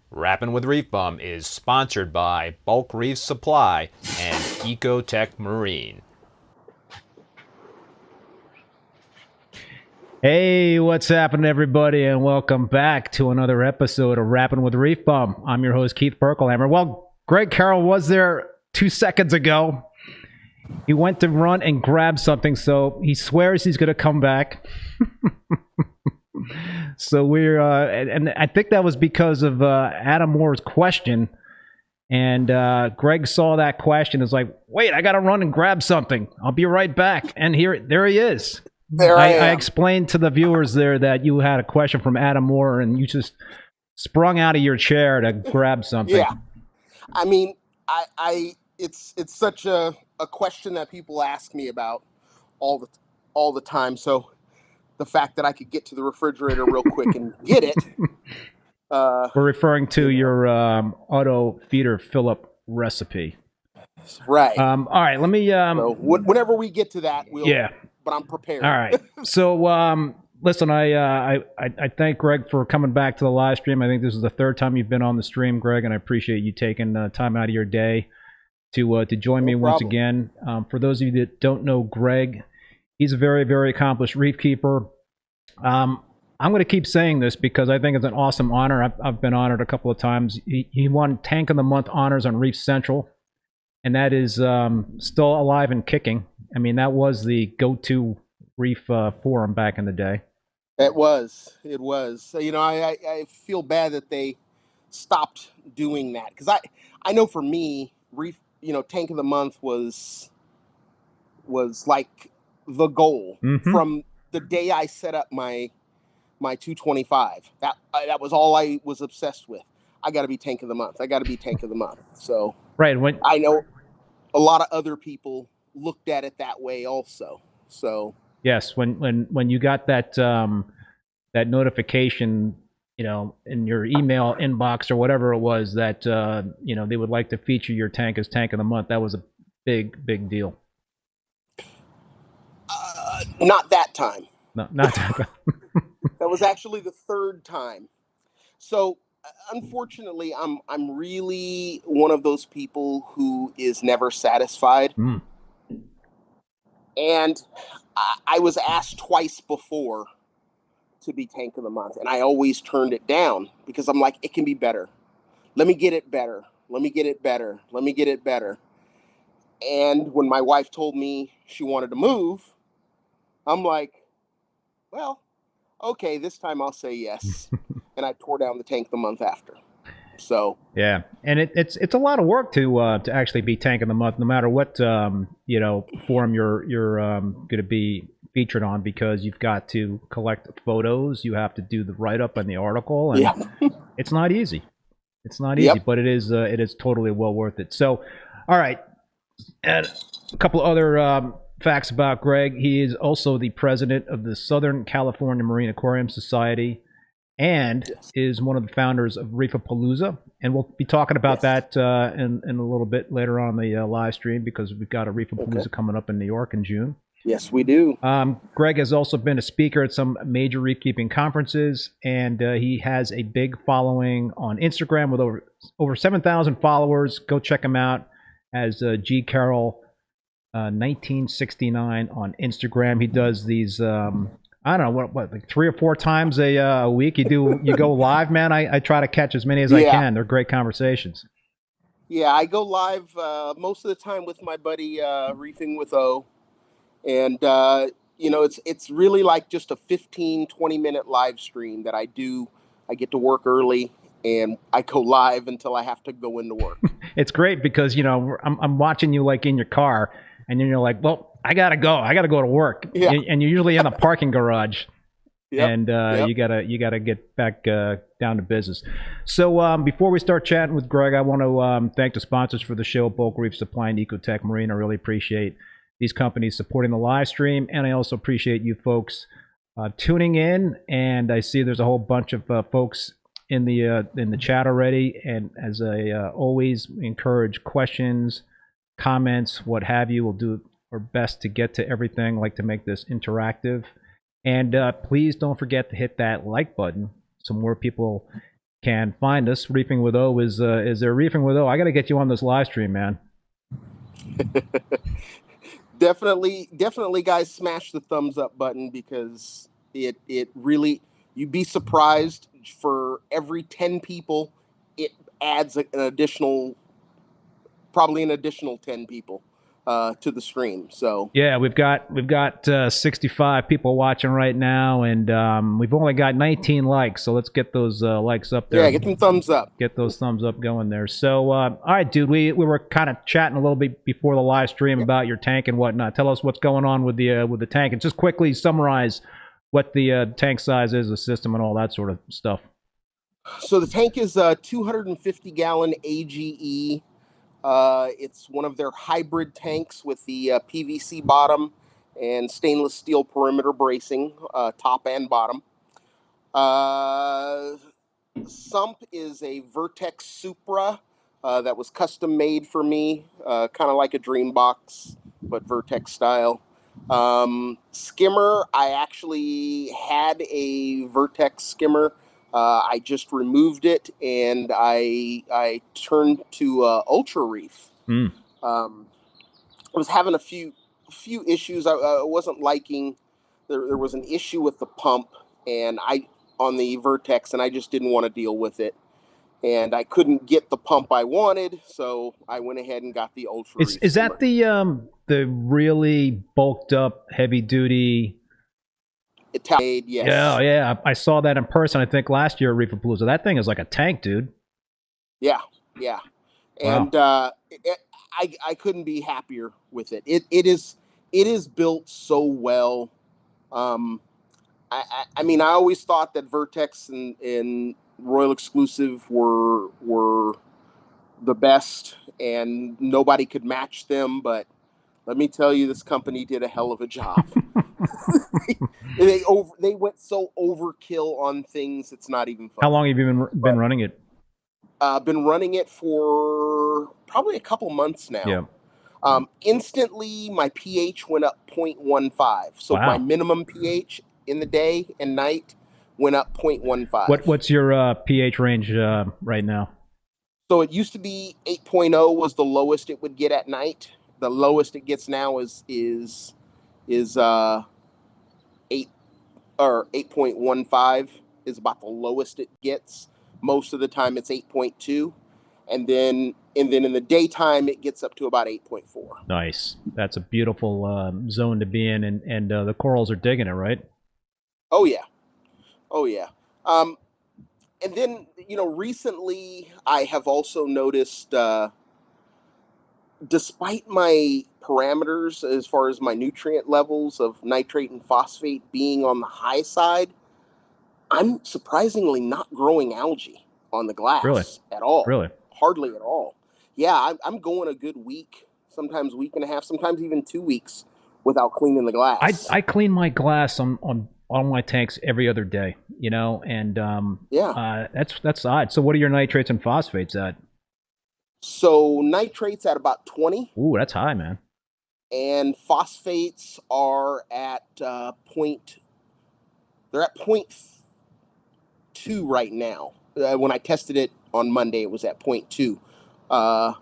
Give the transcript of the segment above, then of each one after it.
Rappin with ReefBum is sponsored by Bulk Reef Supply and Ecotech Marine. Hey, what's happening, everybody, and welcome back to another episode of Rappin with ReefBum. I'm your host, Keith Berkelhamer. Well, Greg Carroll was there 2 seconds ago. He went to run and grab something, so he swears he's going to come back. So we're, and I think that was because of Adam Moore's question. And Greg saw that question. Is like, wait, I got to run and grab something. I'll be right back. And there he is. I explained to the viewers there that you had a question from Adam Moore, and you just sprung out of your chair to grab something. Yeah, I mean, it's such a question that people ask me about all the time. So the fact that I could get to the refrigerator real quick and get it. We're referring to your auto feeder fill-up recipe. Right. All right, let me... so whenever we get to that, we'll... Yeah. But I'm prepared. All right. So, listen, I thank Greg for coming back to the live stream. I think this is the third time you've been on the stream, Greg, and I appreciate you taking time out of your day to join me once again. For those of you that don't know Greg, he's a very, very accomplished reef keeper. I'm going to keep saying this because I think it's an awesome honor. I've been honored a couple of times. He won Tank of the Month honors on Reef Central, and that is still alive and kicking. I mean, that was the go-to reef forum back in the day. It was. So, you know, I feel bad that they stopped doing that because I know for me, reef, you know, Tank of the Month was like the goal from the day I set up my 225. That was all I was obsessed with. I got to be Tank of the Month. So right. I know a lot of other people looked at it that way also. So yes, when you got that that notification, you know, in your email inbox or whatever it was that you know, they would like to feature your tank as Tank of the Month, that was a big deal. Not that time. No, not that time. That was actually the third time. So unfortunately, I'm really one of those people who is never satisfied. And I was asked twice before to be tank of the month, and I always turned it down because I'm like, it can be better. Let me get it better. Let me get it better. Let me get it better. And when my wife told me she wanted to move, I'm like, well, okay, this time I'll say yes. And I tore down the tank the month after. So yeah, and it's a lot of work to actually be tank of the month, no matter what you know, forum you're going to be featured on, because you've got to collect photos, you have to do the write up and the article, and it's not easy. It's not easy, but it is totally well worth it. So, all right, and a couple of other facts about Greg. He is also the president of the Southern California Marine Aquarium Society, and is one of the founders of Reefapalooza. And we'll be talking about that in a little bit later on the live stream, because we've got a Reefapalooza coming up in New York in June. Yes, we do. Greg has also been a speaker at some major reefkeeping conferences, and he has a big following on Instagram with over 7,000 followers. Go check him out as G Carroll 1969 on Instagram. He does these I don't know what like 3 or 4 times a week. You go live, man. I try to catch as many as I can. They're great conversations. Yeah, I go live most of the time with my buddy Reefing with O. And, you know, it's really like just a 15-20 minute live stream that I do. I get to work early and I go live until I have to go into work. It's great because, you know, I'm watching you like in your car, and then you're like, well, I got to go to work. Yeah. And you're usually in a parking garage. And you gotta get back down to business. So before we start chatting with Greg, I want to thank the sponsors for the show, Bulk Reef Supply and Ecotech Marine. I really appreciate these companies supporting the live stream, and I also appreciate you folks tuning in. And I see there's a whole bunch of folks in the chat already. And as I always encourage questions, comments, what have you, we'll do our best to get to everything. Like to make this interactive. And please don't forget to hit that like button so more people can find us. Reefing with O is there. Reefing with O, I got to get you on this live stream, man. Definitely, guys, smash the thumbs up button, because it really, you'd be surprised, for every 10 people, it adds probably an additional 10 people to the stream. So yeah, we've got 65 people watching right now, and we've only got 19 likes. So let's get those likes up there. Yeah, get them thumbs up. Get those thumbs up going there. So all right, dude, we were kind of chatting a little bit before the live stream about your tank and whatnot. Tell us what's going on with the tank, and just quickly summarize what the tank size is, the system, and all that sort of stuff. So the tank is a 250-gallon AGE. It's one of their hybrid tanks with the PVC bottom and stainless steel perimeter bracing, top and bottom. Sump is a Vertex Supra that was custom made for me, kind of like a Dreambox, but Vertex style. Skimmer, I actually had a Vertex skimmer. I just removed it, and I turned to Ultra Reef. I was having a few issues. I wasn't liking. There was an issue with the pump, and on the Vertex, and I just didn't want to deal with it. And I couldn't get the pump I wanted, so I went ahead and got the Ultra Reef. Is that the really bulked up, heavy duty? Italian, yes. Yeah. I saw that in person, I think, last year at Reefapalooza. That thing is like a tank, dude. Yeah. And wow. I couldn't be happier with it. It is built so well. I mean, I always thought that Vertex and Royal Exclusiv were the best, and nobody could match them. But let me tell you, this company did a hell of a job. They went so overkill on things, it's not even fun. How long have you been running it? Been running it for probably a couple months now. Yeah. Instantly, my pH went up 0.15. So wow. My minimum pH in the day and night went up 0.15. What's your pH range right now? So it used to be 8.0 was the lowest it would get at night. The lowest it gets now is 8. or 8.15 is about the lowest it gets. Most of the time it's 8.2. And then in the daytime, it gets up to about 8.4. Nice. That's a beautiful zone to be in, and the corals are digging it, right? Oh yeah, oh yeah. And then recently I have also noticed, despite my parameters as far as my nutrient levels of nitrate and phosphate being on the high side, I'm surprisingly not growing algae on the glass Really? at all. Really? Hardly at all. Yeah, I'm going a good week, sometimes week and a half, sometimes even 2 weeks without cleaning the glass. I clean my glass on my tanks every other day, and Yeah. that's odd. So what are your nitrates and phosphates at? So nitrates at about 20, Ooh, that's high, man. and phosphates are at they're at 0.2 right now. When I tested it on Monday, it was at 0.2. Not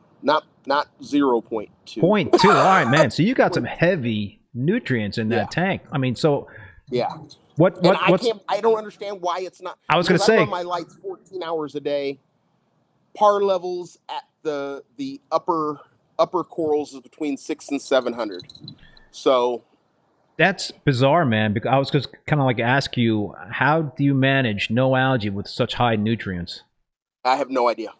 0.2. 0.2. All right, man. So you got some heavy nutrients in that tank. I mean, so yeah. what's I don't understand why it's not. I was going to say, I run my lights 14 hours a day. Par levels at the upper corals is between 600 and 700. So that's bizarre, man. Because I was just kind of like ask you, how do you manage no algae with such high nutrients? I have no idea.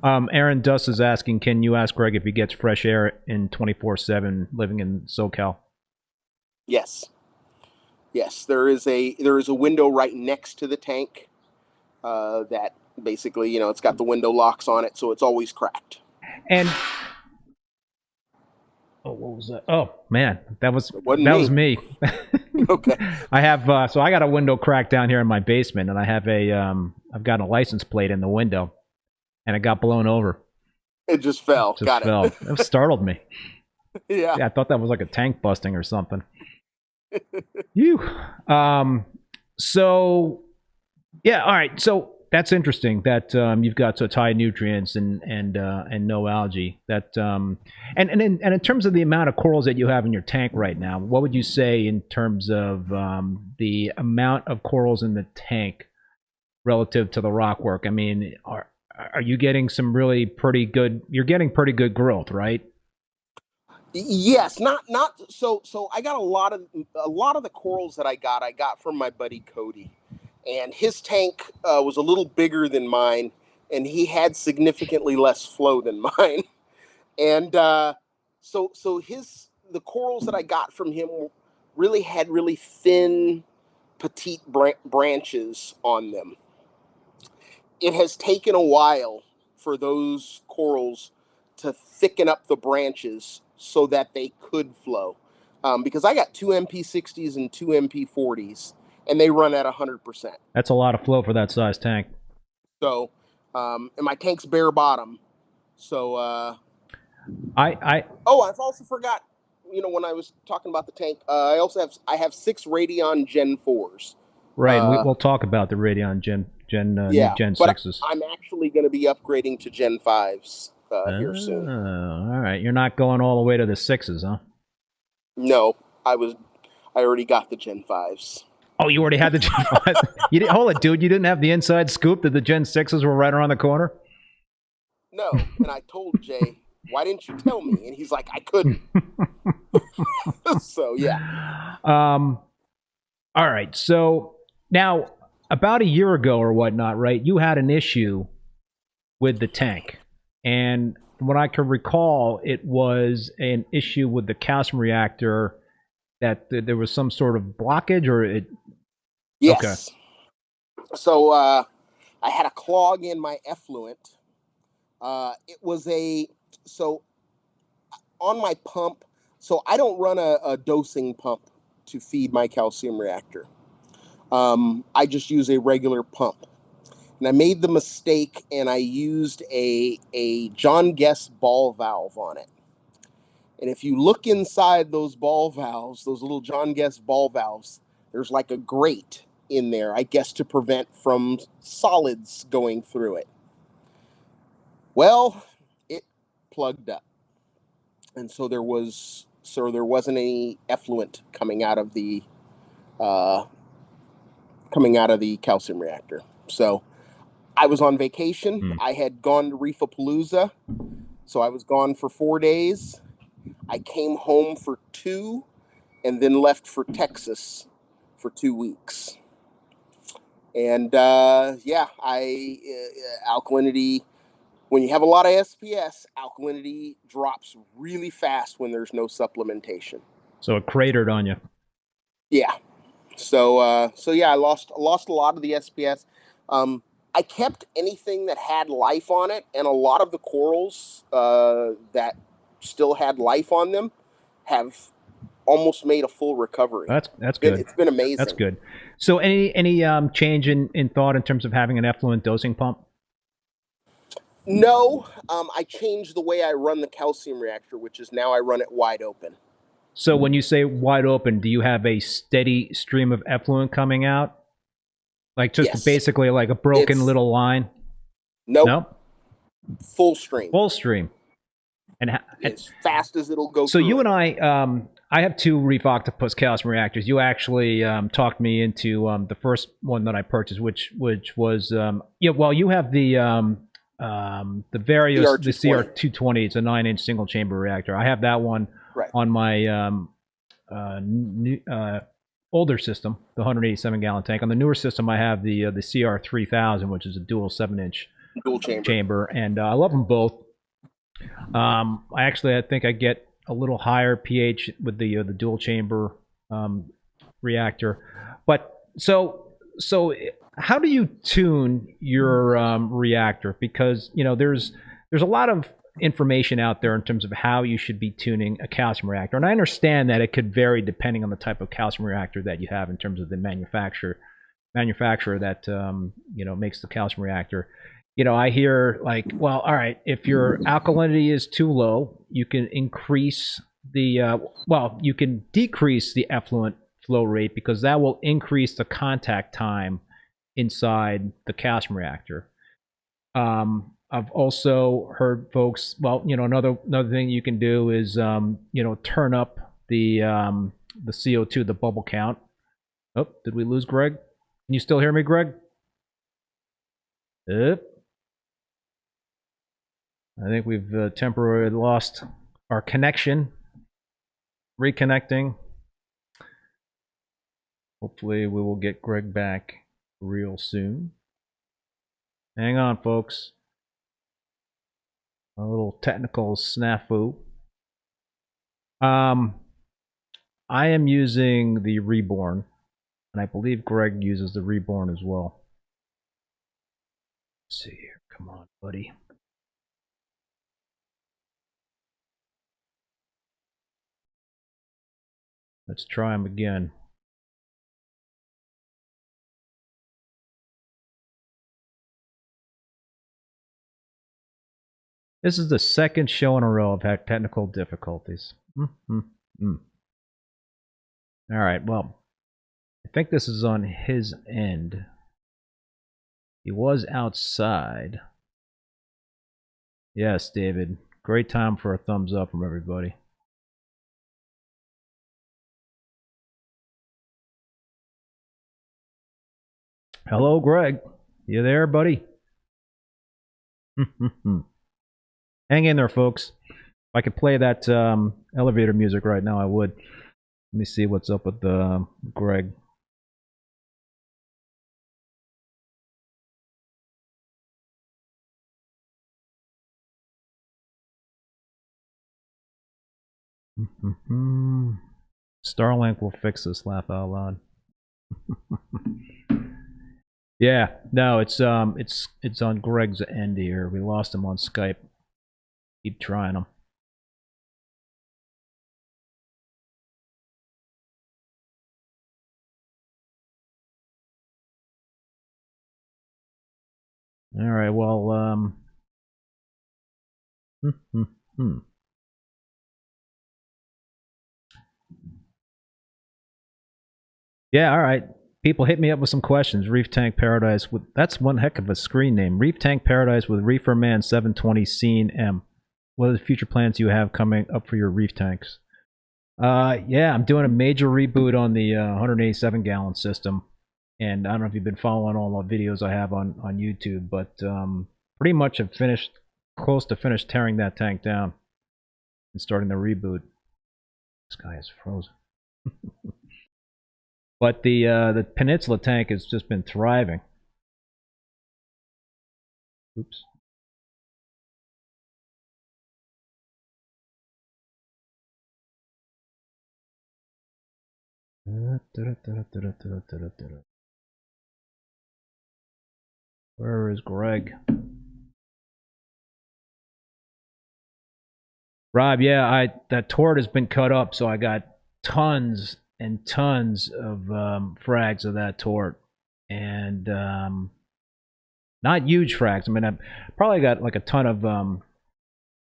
Aaron Dust is asking, can you ask Greg if he gets fresh air in 24/7 living in SoCal? Yes. Yes, there is a window right next to the tank that basically, it's got the window locks on it, so it's always cracked. And what was that? Oh man, that was me. Okay. I have so I got a window crack down here in my basement, and I have I've got a license plate in the window, and it got blown over. It just fell. Got it. It startled me. Yeah. I thought that was like a tank busting or something. So yeah, all right. So that's interesting that you've got such high nutrients and no algae. That and in terms of the amount of corals that you have in your tank right now, what would you say in terms of the amount of corals in the tank relative to the rockwork? I mean, are you getting some really pretty good? You're getting pretty good growth, right? Yes, not so I got a lot of the corals that I got from my buddy Cody, and his tank was a little bigger than mine, and he had significantly less flow than mine, and so the corals that I got from him really had really thin, petite branches on them. It has taken a while for those corals to thicken up the branches so that they could flow. Because I got 2 MP60s and 2 MP40s, and they run at 100%. That's a lot of flow for that size tank. So, and my tank's bare bottom. So, I've also forgot, when I was talking about the tank, I have 6 Radeon Gen 4s. Right, we'll talk about the Radeon Gen 6s. I'm actually going to be upgrading to Gen 5s here soon. All right, you're not going all the way to the 6s, huh? No, I already got the Gen 5s. Oh, you already had the Gen 5s? You didn't, hold it, dude. You didn't have the inside scoop that the Gen 6s were right around the corner? No, and I told Jay, why didn't you tell me? And he's like, I couldn't. So, yeah. All right, so now, about a year ago or whatnot, right, you had an issue with the tank. And from what I can recall, it was an issue with the calcium reactor, that there was some sort of blockage, or it... Yes. Okay. So I had a clog in my effluent. It was so on my pump, so I don't run a dosing pump to feed my calcium reactor. I just use a regular pump. And I made the mistake, and I used a John Guest ball valve on it. And if you look inside those ball valves, those little John Guest ball valves, there's like a grate in there, I guess, to prevent from solids going through it. Well, it plugged up. And so there wasn't any effluent coming out of the coming out of the calcium reactor. So I was on vacation. I had gone to Reefapalooza, so I was gone for 4 days. I came home for 2, and then left for Texas for 2 weeks. And alkalinity, when you have a lot of SPS, alkalinity drops really fast when there's no supplementation. So it cratered on you. Yeah. So I lost a lot of the SPS. I kept anything that had life on it, and a lot of the corals that still had life on them have almost made a full recovery. That's good. It's been amazing. That's good. So any change in thought in terms of having an effluent dosing pump? No, I changed the way I run the calcium reactor, which is now I run it wide open. So when you say wide open, do you have a steady stream of effluent coming out? Like just basically like a broken little line? Nope. Nope. Full stream. Full stream. And as fast as it'll go. So you and I have 2 Reef Octopus calcium reactors. You actually talked me into the first one that I purchased, which was you have the various the CR220. It's a 9-inch single chamber reactor. I have that one on my older system, the 187 gallon tank. On the newer system, I have the CR3000, which is a dual 7-inch chamber, and I love them both. I think I get a little higher pH with the dual chamber reactor. But so how do you tune your reactor? Because there's a lot of information out there in terms of how you should be tuning a calcium reactor, and I understand that it could vary depending on the type of calcium reactor that you have in terms of the manufacturer that makes the calcium reactor. I hear like, well, all right, if your alkalinity is too low, you can increase the you can decrease the effluent flow rate, because that will increase the contact time inside the calcium reactor. I've also heard folks, another thing you can do is turn up the CO2, the bubble count. Oh, did we lose Greg? Can you still hear me, Greg? I think we've temporarily lost our connection. Reconnecting. Hopefully we will get Greg back real soon. Hang on, folks. A little technical snafu. I am using the Reborn, and I believe Greg uses the Reborn as well. Let's see here. Come on, buddy. Let's try him again. This is the second show in a row I've had technical difficulties. All right, well, I think this is on his end. He was outside. Yes, David. Great time for a thumbs up from everybody. Hello, Greg. You there, buddy? Hang in there, folks. If I could play that elevator music right now, I would. Let me see what's up with Greg. Starlink will fix this, laugh out loud. Yeah, no, it's on Greg's end here. We lost him on Skype. Keep trying him. All right, well, yeah, all right. People hit me up with some questions. Reef Tank Paradise with, that's one heck of a screen name. Reef Tank Paradise with Reefer Man 720 Scene M. What are the future plans you have coming up for your reef tanks? Yeah, I'm doing a major reboot on the 187 gallon system, and I don't know if you've been following all the videos I have on YouTube, but pretty much have finished, close to finished tearing that tank down and starting the reboot. This guy is frozen. But the Peninsula tank has just been thriving. Oops. Where is Greg? Rob, yeah, that tort has been cut up, so I got tons and tons of frags of that tort, and not huge frags. I mean, I probably got like a ton of 1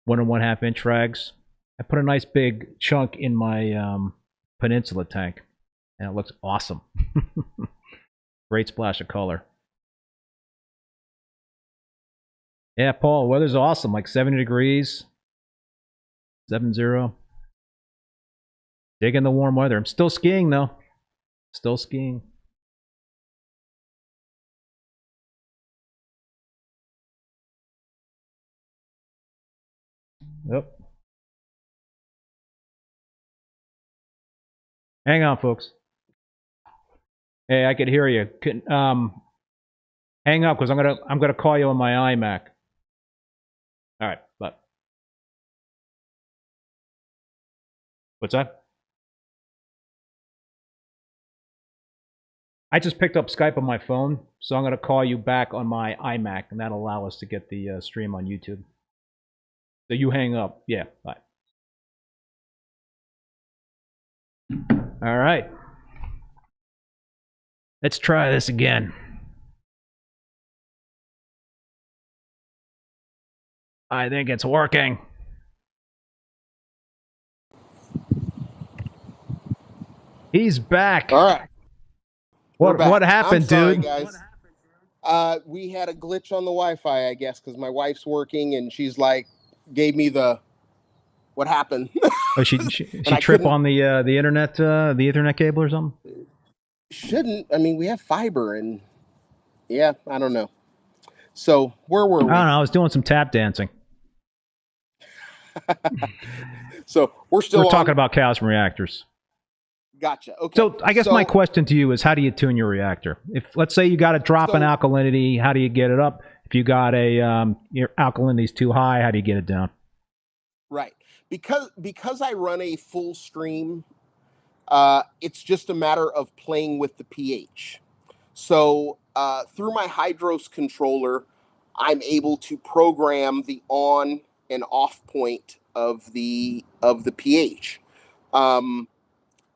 1/2 inch frags. I put a nice big chunk in my Peninsula tank, and it looks awesome. Great splash of color. Yeah, Paul, weather's awesome, like 70 degrees, 70. Digging the warm weather. I'm still skiing, though. Still skiing. Yep. Hang on, folks. Hey, I could hear you. Hang up, because I'm gonna call you on my iMac. All right, but what's that? I just picked up Skype on my phone, so I'm gonna call you back on my iMac, and that'll allow us to get the stream on YouTube. So you hang up. Yeah, bye. All right. Let's try this again. I think it's working. He's back. All right. What happened, sorry, dude? Guys. We had a glitch on the Wi-Fi, I guess, because my wife's working and she's like, gave me the what happened. Oh, she trip on the internet, the Ethernet cable or something? Shouldn't. I mean, we have fiber, and yeah, I don't know. So where were we? I don't know. I was doing some tap dancing. So we're talking about calcium reactors. Gotcha. Okay. So I guess my question to you is, how do you tune your reactor? If, let's say, you got a drop in alkalinity, how do you get it up? If you got a your alkalinity's too high, how do you get it down? Right. Because I run a full stream, it's just a matter of playing with the pH. So through my Hydros controller, I'm able to program the on and off point of the pH.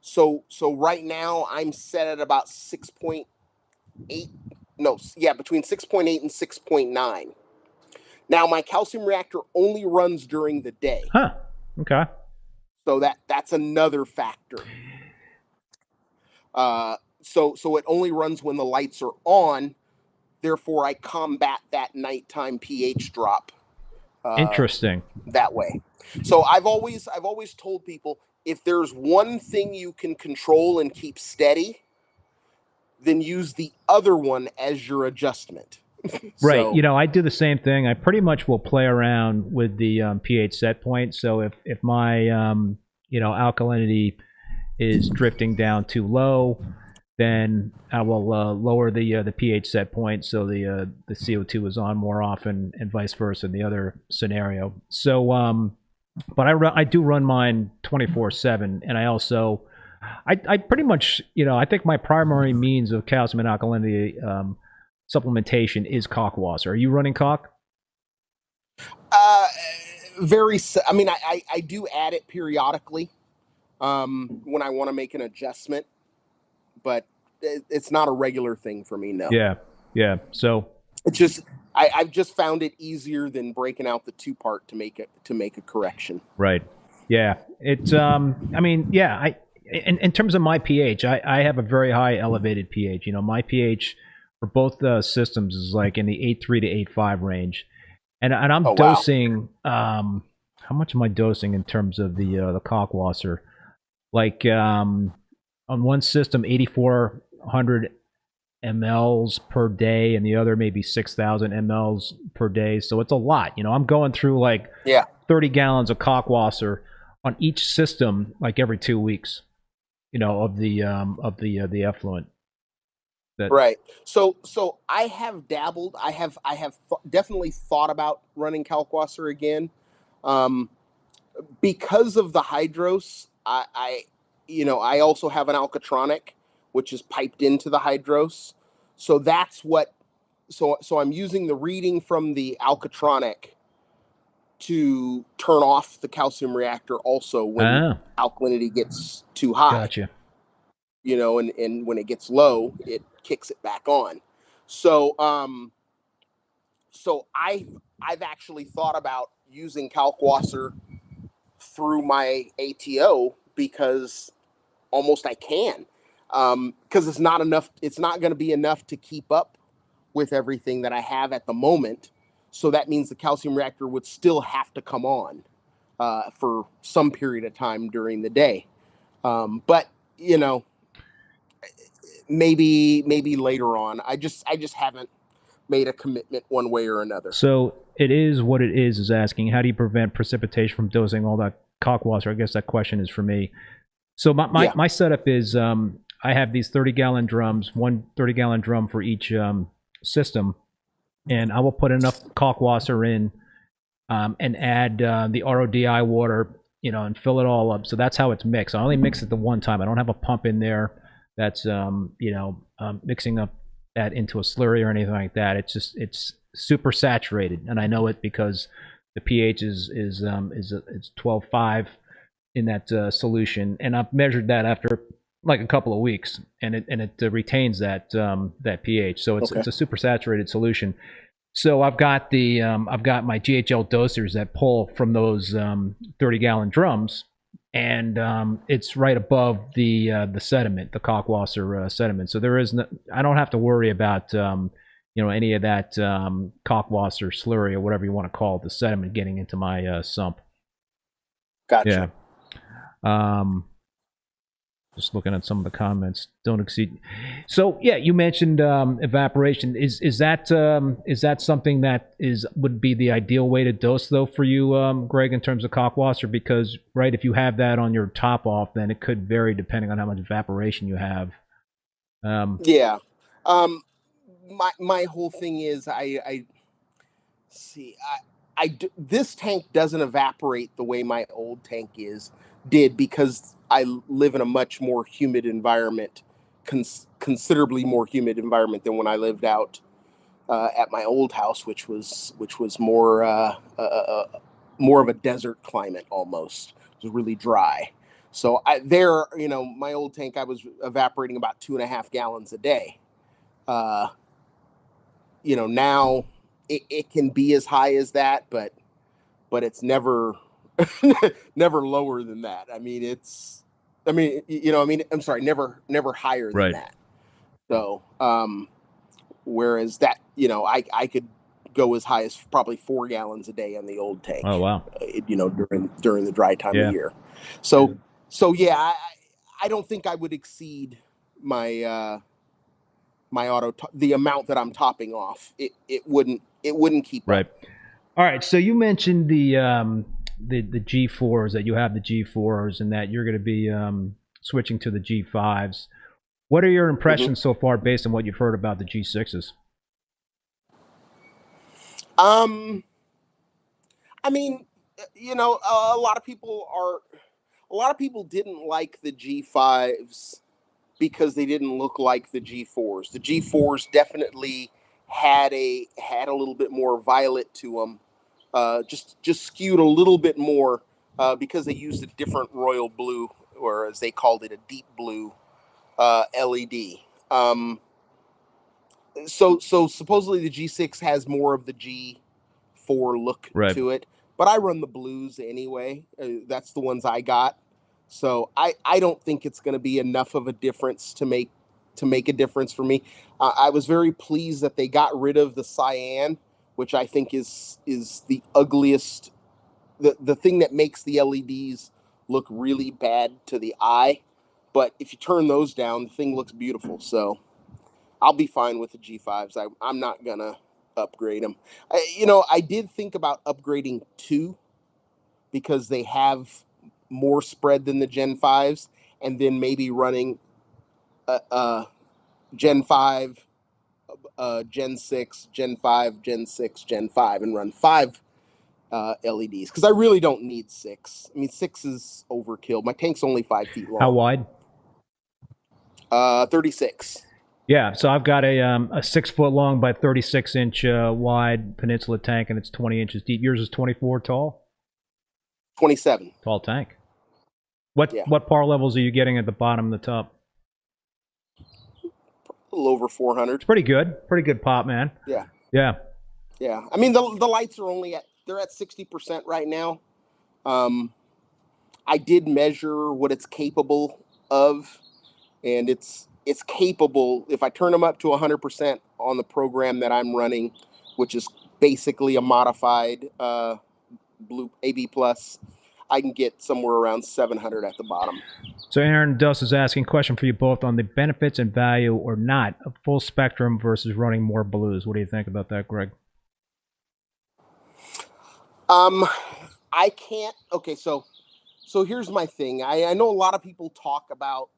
So right now I'm set at about 6.8. No, yeah, between 6.8 and 6.9. Now my calcium reactor only runs during the day. Huh. Okay. So that's another factor. So it only runs when the lights are on. Therefore, I combat that nighttime pH drop. Interesting. That way. So I've always told people, if there's one thing you can control and keep steady, then use the other one as your adjustment. Right. So, you know, I do the same thing. I pretty much will play around with the pH set point. So if my alkalinity is drifting down too low, then I will lower the pH set point so the CO2 is on more often, and vice versa in the other scenario. So, but I do run mine 24/7, and I also I pretty much, I think my primary means of calcium and alkalinity supplementation is Kalk water. Are you running Kalk? I mean, I do add it periodically when I want to make an adjustment, but it's not a regular thing for me, no. Yeah. So it's just I've just found it easier than breaking out the two-part to make a correction. Right. Yeah. It's I mean, yeah. In terms of my pH, I have a very high elevated pH. My pH for both systems is like in the 8.3 to 8.5 range, and I'm dosing. How much am I dosing in terms of the Kalk water? like on one system 8,400 mLs per day, and the other maybe 6,000 mLs per day. So it's a lot. I'm going through like 30 gallons of Kalkwasser on each system like every 2 weeks. Of the effluent. Right. So I have dabbled. I have definitely thought about running Kalkwasser again, because of the hydros. I also have an Alcatronic, which is piped into the hydros. So that's what. So I'm using the reading from the Alcatronic to turn off the calcium reactor also when alkalinity gets too high. Gotcha. And when it gets low, it kicks it back on. So I've actually thought about using Kalkwasser through my ATO because almost I can, because it's not enough. It's not going to be enough to keep up with everything that I have at the moment. So that means the calcium reactor would still have to come on for some period of time during the day. But maybe later on. I just haven't made a commitment one way or another. So it is what it is asking, how do you prevent precipitation from dosing all that Kalkwasser? I guess that question is for me. So my setup is I have these 30-gallon drums, one 30-gallon drum for each system, and I will put enough Kalkwasser in and add the RODI water, and fill it all up. So that's how it's mixed. I only mix it the one time. I don't have a pump in there that's mixing up that into a slurry or anything like that. It's super saturated, and I know it because the pH is 12.5 in that solution, and I've measured that after like a couple of weeks, and it retains that pH. So it's a super saturated solution. So I've got my GHL dosers that pull from those 30-gallon drums, and it's right above the sediment, the Kalkwasser sediment. So I don't have to worry about any of that Kalkwasser slurry or whatever you want to call it, the sediment getting into my sump. Gotcha. Yeah. Just looking at some of the comments. Don't exceed. So yeah, you mentioned evaporation. Is that something that would be the ideal way to dose though for you, Greg, in terms of Kalkwasser? Because right, if you have that on your top off, then it could vary depending on how much evaporation you have. My whole thing is this tank doesn't evaporate the way my old tank did because I live in a much more humid environment, considerably more humid environment than when I lived out at my old house, which was more of a desert climate almost. It was really dry. So my old tank, I was evaporating about 2.5 gallons a day. Now it can be as high as that, but it's never never lower than that. I'm sorry, never higher than that. So, whereas that, I could go as high as probably 4 gallons a day on the old tank. Oh, wow. During the dry time of year. So yeah, I don't think I would exceed my, the amount that I'm topping off. It wouldn't keep up. All right. So you mentioned the G4s, that you have the G4s and that you're going to be switching to the G5s. What are your impressions so far based on what you've heard about the G6s? A lot of people didn't like the G5s because they didn't look like the G4s. The G4s definitely had a little bit more violet to them. Just skewed a little bit more because they used a different royal blue, or as they called it, a deep blue LED. So supposedly the G6 has more of the G4 look to it, but I run the blues anyway. That's the ones I got. So I don't think it's going to be enough of a difference to make a difference for me. I was very pleased that they got rid of the cyan, which I think is the ugliest, the thing that makes the LEDs look really bad to the eye. But if you turn those down, the thing looks beautiful. So I'll be fine with the G5s. I'm not going to upgrade them. I did think about upgrading 2 because they have more spread than the Gen 5s, and then maybe running Gen 5, Gen 6, Gen 5, Gen 6, Gen 5, and run 5 LEDs, because I really don't need 6. I mean, 6 is overkill. My tank's only 5 feet long. How wide? 36. Yeah, so I've got a 6 foot long by 36 inch wide Peninsula tank, and it's 20 inches deep. Yours is 24 tall? 27. Tall tank. What par levels are you getting at the bottom and the top? A little over 400. It's pretty good. Pretty good pop, man. Yeah. Yeah. Yeah. I mean, the lights are only they're at 60% right now. I did measure what it's capable of, and it's capable. If I turn them up to 100% on the program that I'm running, which is basically a modified Blue AB Plus, I can get somewhere around 700 at the bottom. So Aaron Dust is asking a question for you both on the benefits and value or not of full spectrum versus running more blues. What do you think about that, Greg? I can't. Okay, so here's my thing. I know a lot of people talk about,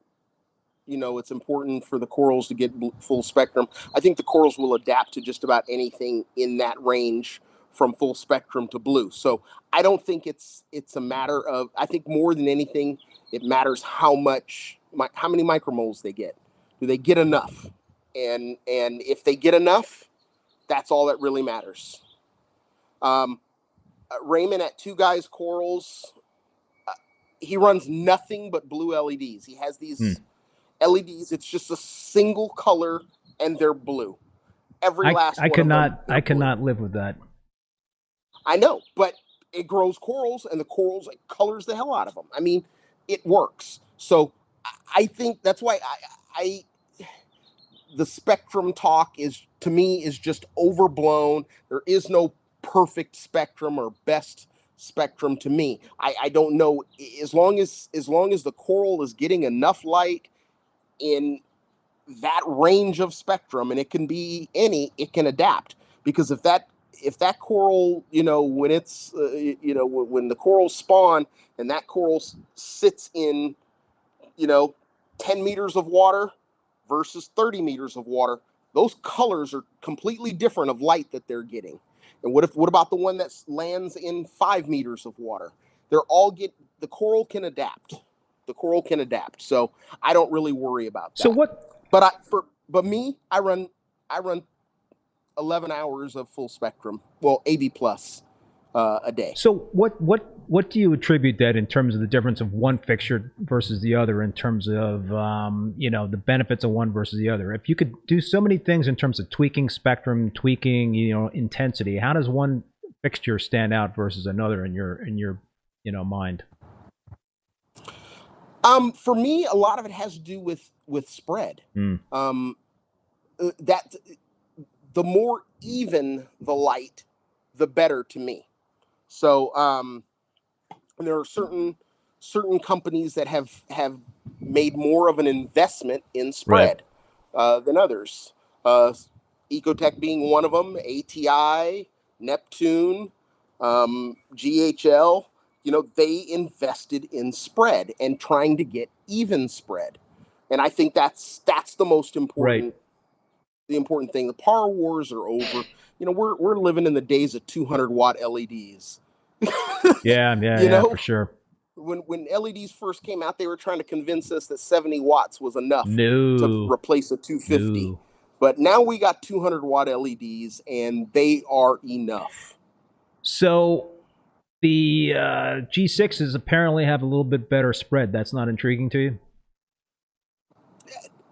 it's important for the corals to get full spectrum. I think the corals will adapt to just about anything in that range from full spectrum to blue. So I don't think it's a matter of, I think more than anything, it matters how many micromoles they get. Do they get enough? And if they get enough, that's all that really matters. Raymond at Two Guys Corals, he runs nothing but blue LEDs. He has these LEDs. It's just a single color, and they're blue. Every last one of them. I cannot live with that. I know, but it grows corals, and the corals, it colors the hell out of them. I mean, it works. So I think that's why the spectrum talk to me is just overblown. There is no perfect spectrum or best spectrum to me. I don't know, as long as the coral is getting enough light in that range of spectrum, and it can be it can adapt. Because if that coral, when it's when the corals spawn and that coral sits in 10 meters of water versus 30 meters of water, those colors are completely different of light that they're getting. And what about the one that lands in 5 meters of water? The coral can adapt. The coral can adapt. So I don't really worry about that. So what? But me, I run 11 hours of full spectrum. Well, AB plus a day. So what do you attribute that in terms of the difference of one fixture versus the other, in terms of the benefits of one versus the other? If you could do so many things in terms of tweaking spectrum, tweaking intensity, how does one fixture stand out versus another in your mind? For me, a lot of it has to do with spread. That the more even the light, the better to me. So there are certain companies that have made more of an investment in spread than others. Ecotech being one of them, ATI, Neptune, GHL. They invested in spread and trying to get even spread, and I think that's the most important. Right. The important thing. The power wars are over. We're living in the days of 200-watt LEDs. Yeah, for sure. When LEDs first came out, they were trying to convince us that 70 watts was enough to replace a 250. No. But now we got 200-watt LEDs, and they are enough. So the G6s apparently have a little bit better spread. That's not intriguing to you?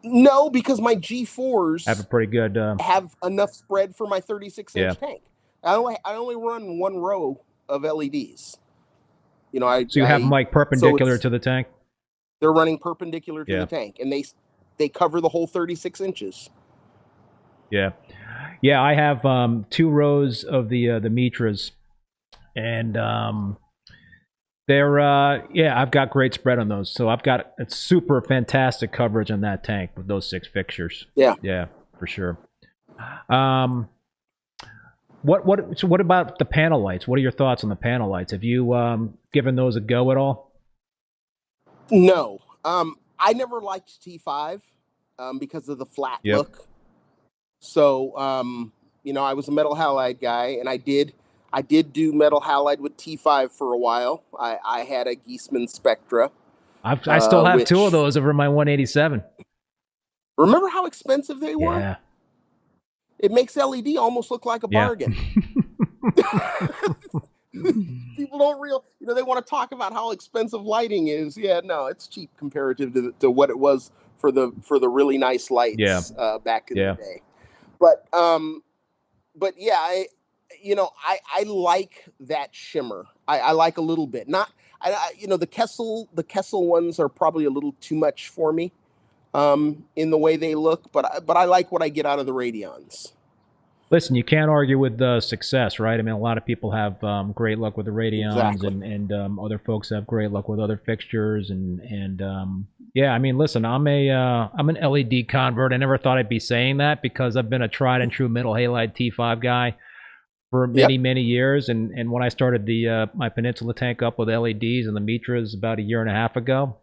No, because my G4s have a pretty good have enough spread for my 36-inch tank. I only run one row of LEDs. So you have them like perpendicular to the tank? They're running perpendicular to the tank, and they cover the whole 36 inches. Yeah, I have 2 rows of the Mitras, and They're yeah, I've got great spread on those. So I've got a super fantastic coverage on that tank with those 6 fixtures. Yeah, for sure. What about the panel lights? What are your thoughts on the panel lights? Have you given those a go at all? No. I never liked T5 because of the flat look. So, you know, I was a Metal Halide guy, and I did do Metal Halide with T5 for a while. I had a Geisman Spectra. I still have 2 of those over my 187. Remember how expensive they were? Yeah. It makes LED almost look like a bargain. People don't you know, they want to talk about how expensive lighting is. Yeah, no, it's cheap comparative to what it was for the really nice lights back in the day. But yeah, I like that shimmer. I like a little bit. You know, the Kessel ones are probably a little too much for me in the way they look, but I like what I get out of the Radions. Listen, you can't argue with success, right? I mean, a lot of people have great luck with the Radions, and other folks have great luck with other fixtures, and yeah, I mean, listen, I'm an LED convert. I never thought I'd be saying that because I've been a tried and true Metal Halide T5 guy for many years, and when I started my Peninsula tank up with LEDs and the Mitras about 1.5 years ago,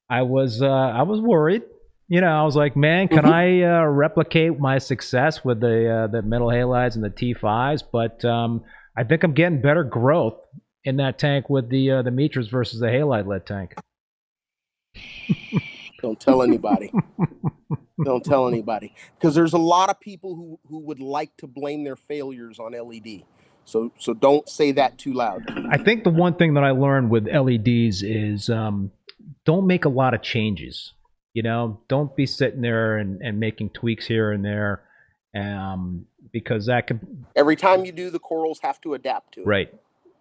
I was worried. You know, I was like, man, can I replicate my success with the Metal Halides and the T5s? But I think I'm getting better growth in that tank with the Mitras versus the Halide lead tank. Don't tell anybody. Don't tell anybody, because there's a lot of people who would like to blame their failures on LED. So don't say that too loud. I think the one thing that I learned with LEDs is don't make a lot of changes. You know, don't be sitting there and making tweaks here and there, because that could... Every time you do, the corals have to adapt to it. Right.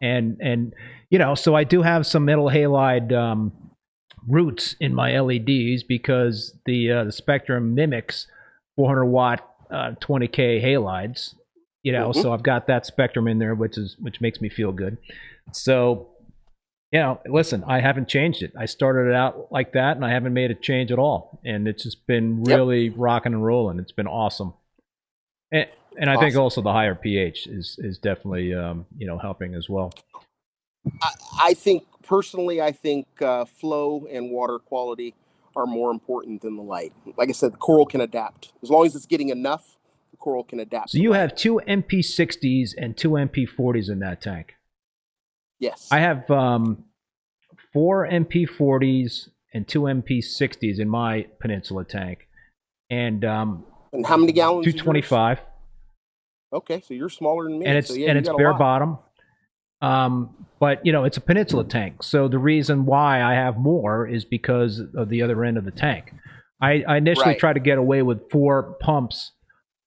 And you know, so I do have some Metal Halide roots in my LEDs because the Spectrum mimics 400 watt 20K halides. You know, so I've got that spectrum in there, which makes me feel good. So, you know, listen, I haven't changed it. I started it out like that, and I haven't made a change at all. And it's just been really rocking and rolling. It's been awesome. And I think also the higher pH is definitely, you know, helping as well. I think, personally, flow and water quality are more important than the light. Like I said, the coral can adapt. As long as it's getting enough, the coral can adapt. So you have 2 MP60s and 2 MP40s in that tank. Yes. I have 4 MP40s and 2 MP60s in my Peninsula tank. And how many gallons? 225. Okay, so you're smaller than me. And it's bare bottom. But, you know, it's a Peninsula tank. So the reason why I have more is because of the other end of the tank. I initially tried to get away with 4 pumps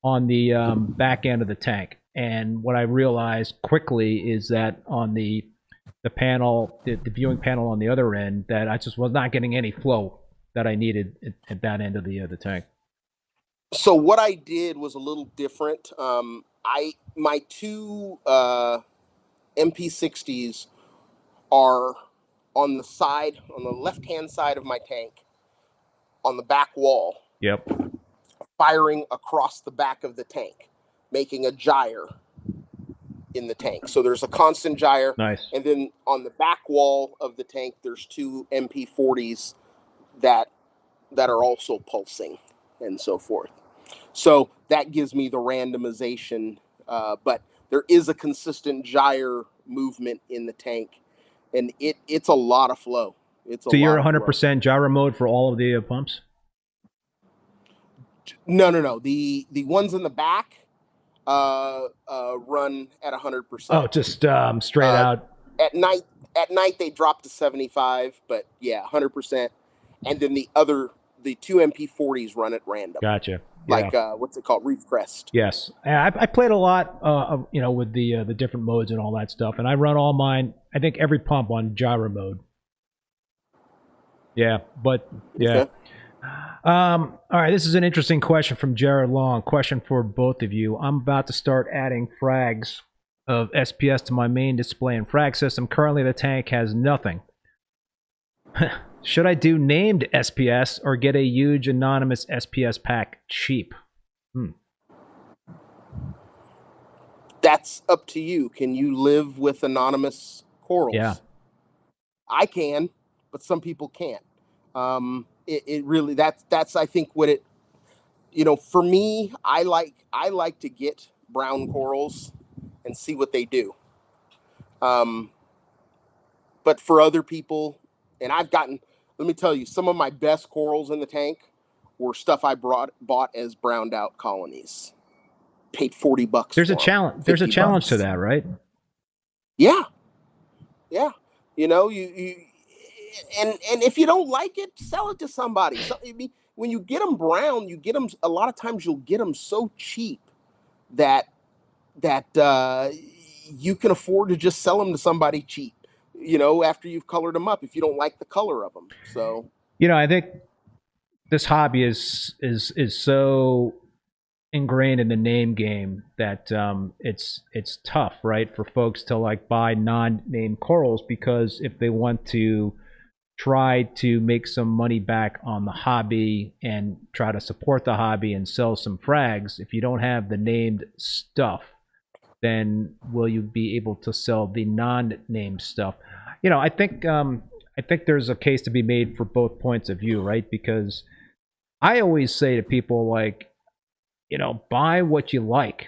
on the back end of the tank. And what I realized quickly is that on the panel, the viewing panel on the other end, that I just was not getting any flow that I needed at that end of the tank. So what I did was a little different. My 2 MP60s are on the left-hand side of my tank, on the back wall. Yep. Firing across the back of the tank, making a gyre in the tank. So there's a constant gyre. Nice. And then on the back wall of the tank, there's 2 MP40s that are also pulsing and so forth. So that gives me the randomization, but there is a consistent gyre movement in the tank, and it's a lot of flow. So you're 100% gyro mode for all of the pumps? No. The ones in the back run at 100%. Oh, just straight out. At night they drop to 75, but yeah, 100%. And then the 2 MP40s run at random. Gotcha. Like what's it called, Reef Crest? Yes, I played a lot, you know, with the different modes and all that stuff, and I run all mine. I think every pump on gyro mode. Yeah, but yeah. Okay. All right, this is an interesting question from Jared Long. Question for both of you. I'm about to start adding frags of SPS to my main display and frag system. Currently, the tank has nothing. Should I do named SPS or get a huge anonymous SPS pack cheap? That's up to you. Can you live with anonymous corals? Yeah. I can, but some people can't. It really, that's I think what it, for me, I like to get brown corals and see what they do. But for other people, and let me tell you, some of my best corals in the tank were stuff I bought as browned out colonies. Paid $40. There's a challenge. There's a challenge to that, right? Yeah. You and if you don't like it, sell it to somebody. So, when you get them brown, you get them. A lot of times, you'll get them so cheap that you can afford to just sell them to somebody cheap. After you've colored them up, if you don't like the color of them. So I think this hobby is so ingrained in the name game that it's tough, right, for folks to like buy non-name corals, because if they want to try to make some money back on the hobby and try to support the hobby and sell some frags, if you don't have the named stuff, then will you be able to sell the non-named stuff? I think there's a case to be made for both points of view, right? Because I always say to people, like, buy what you like.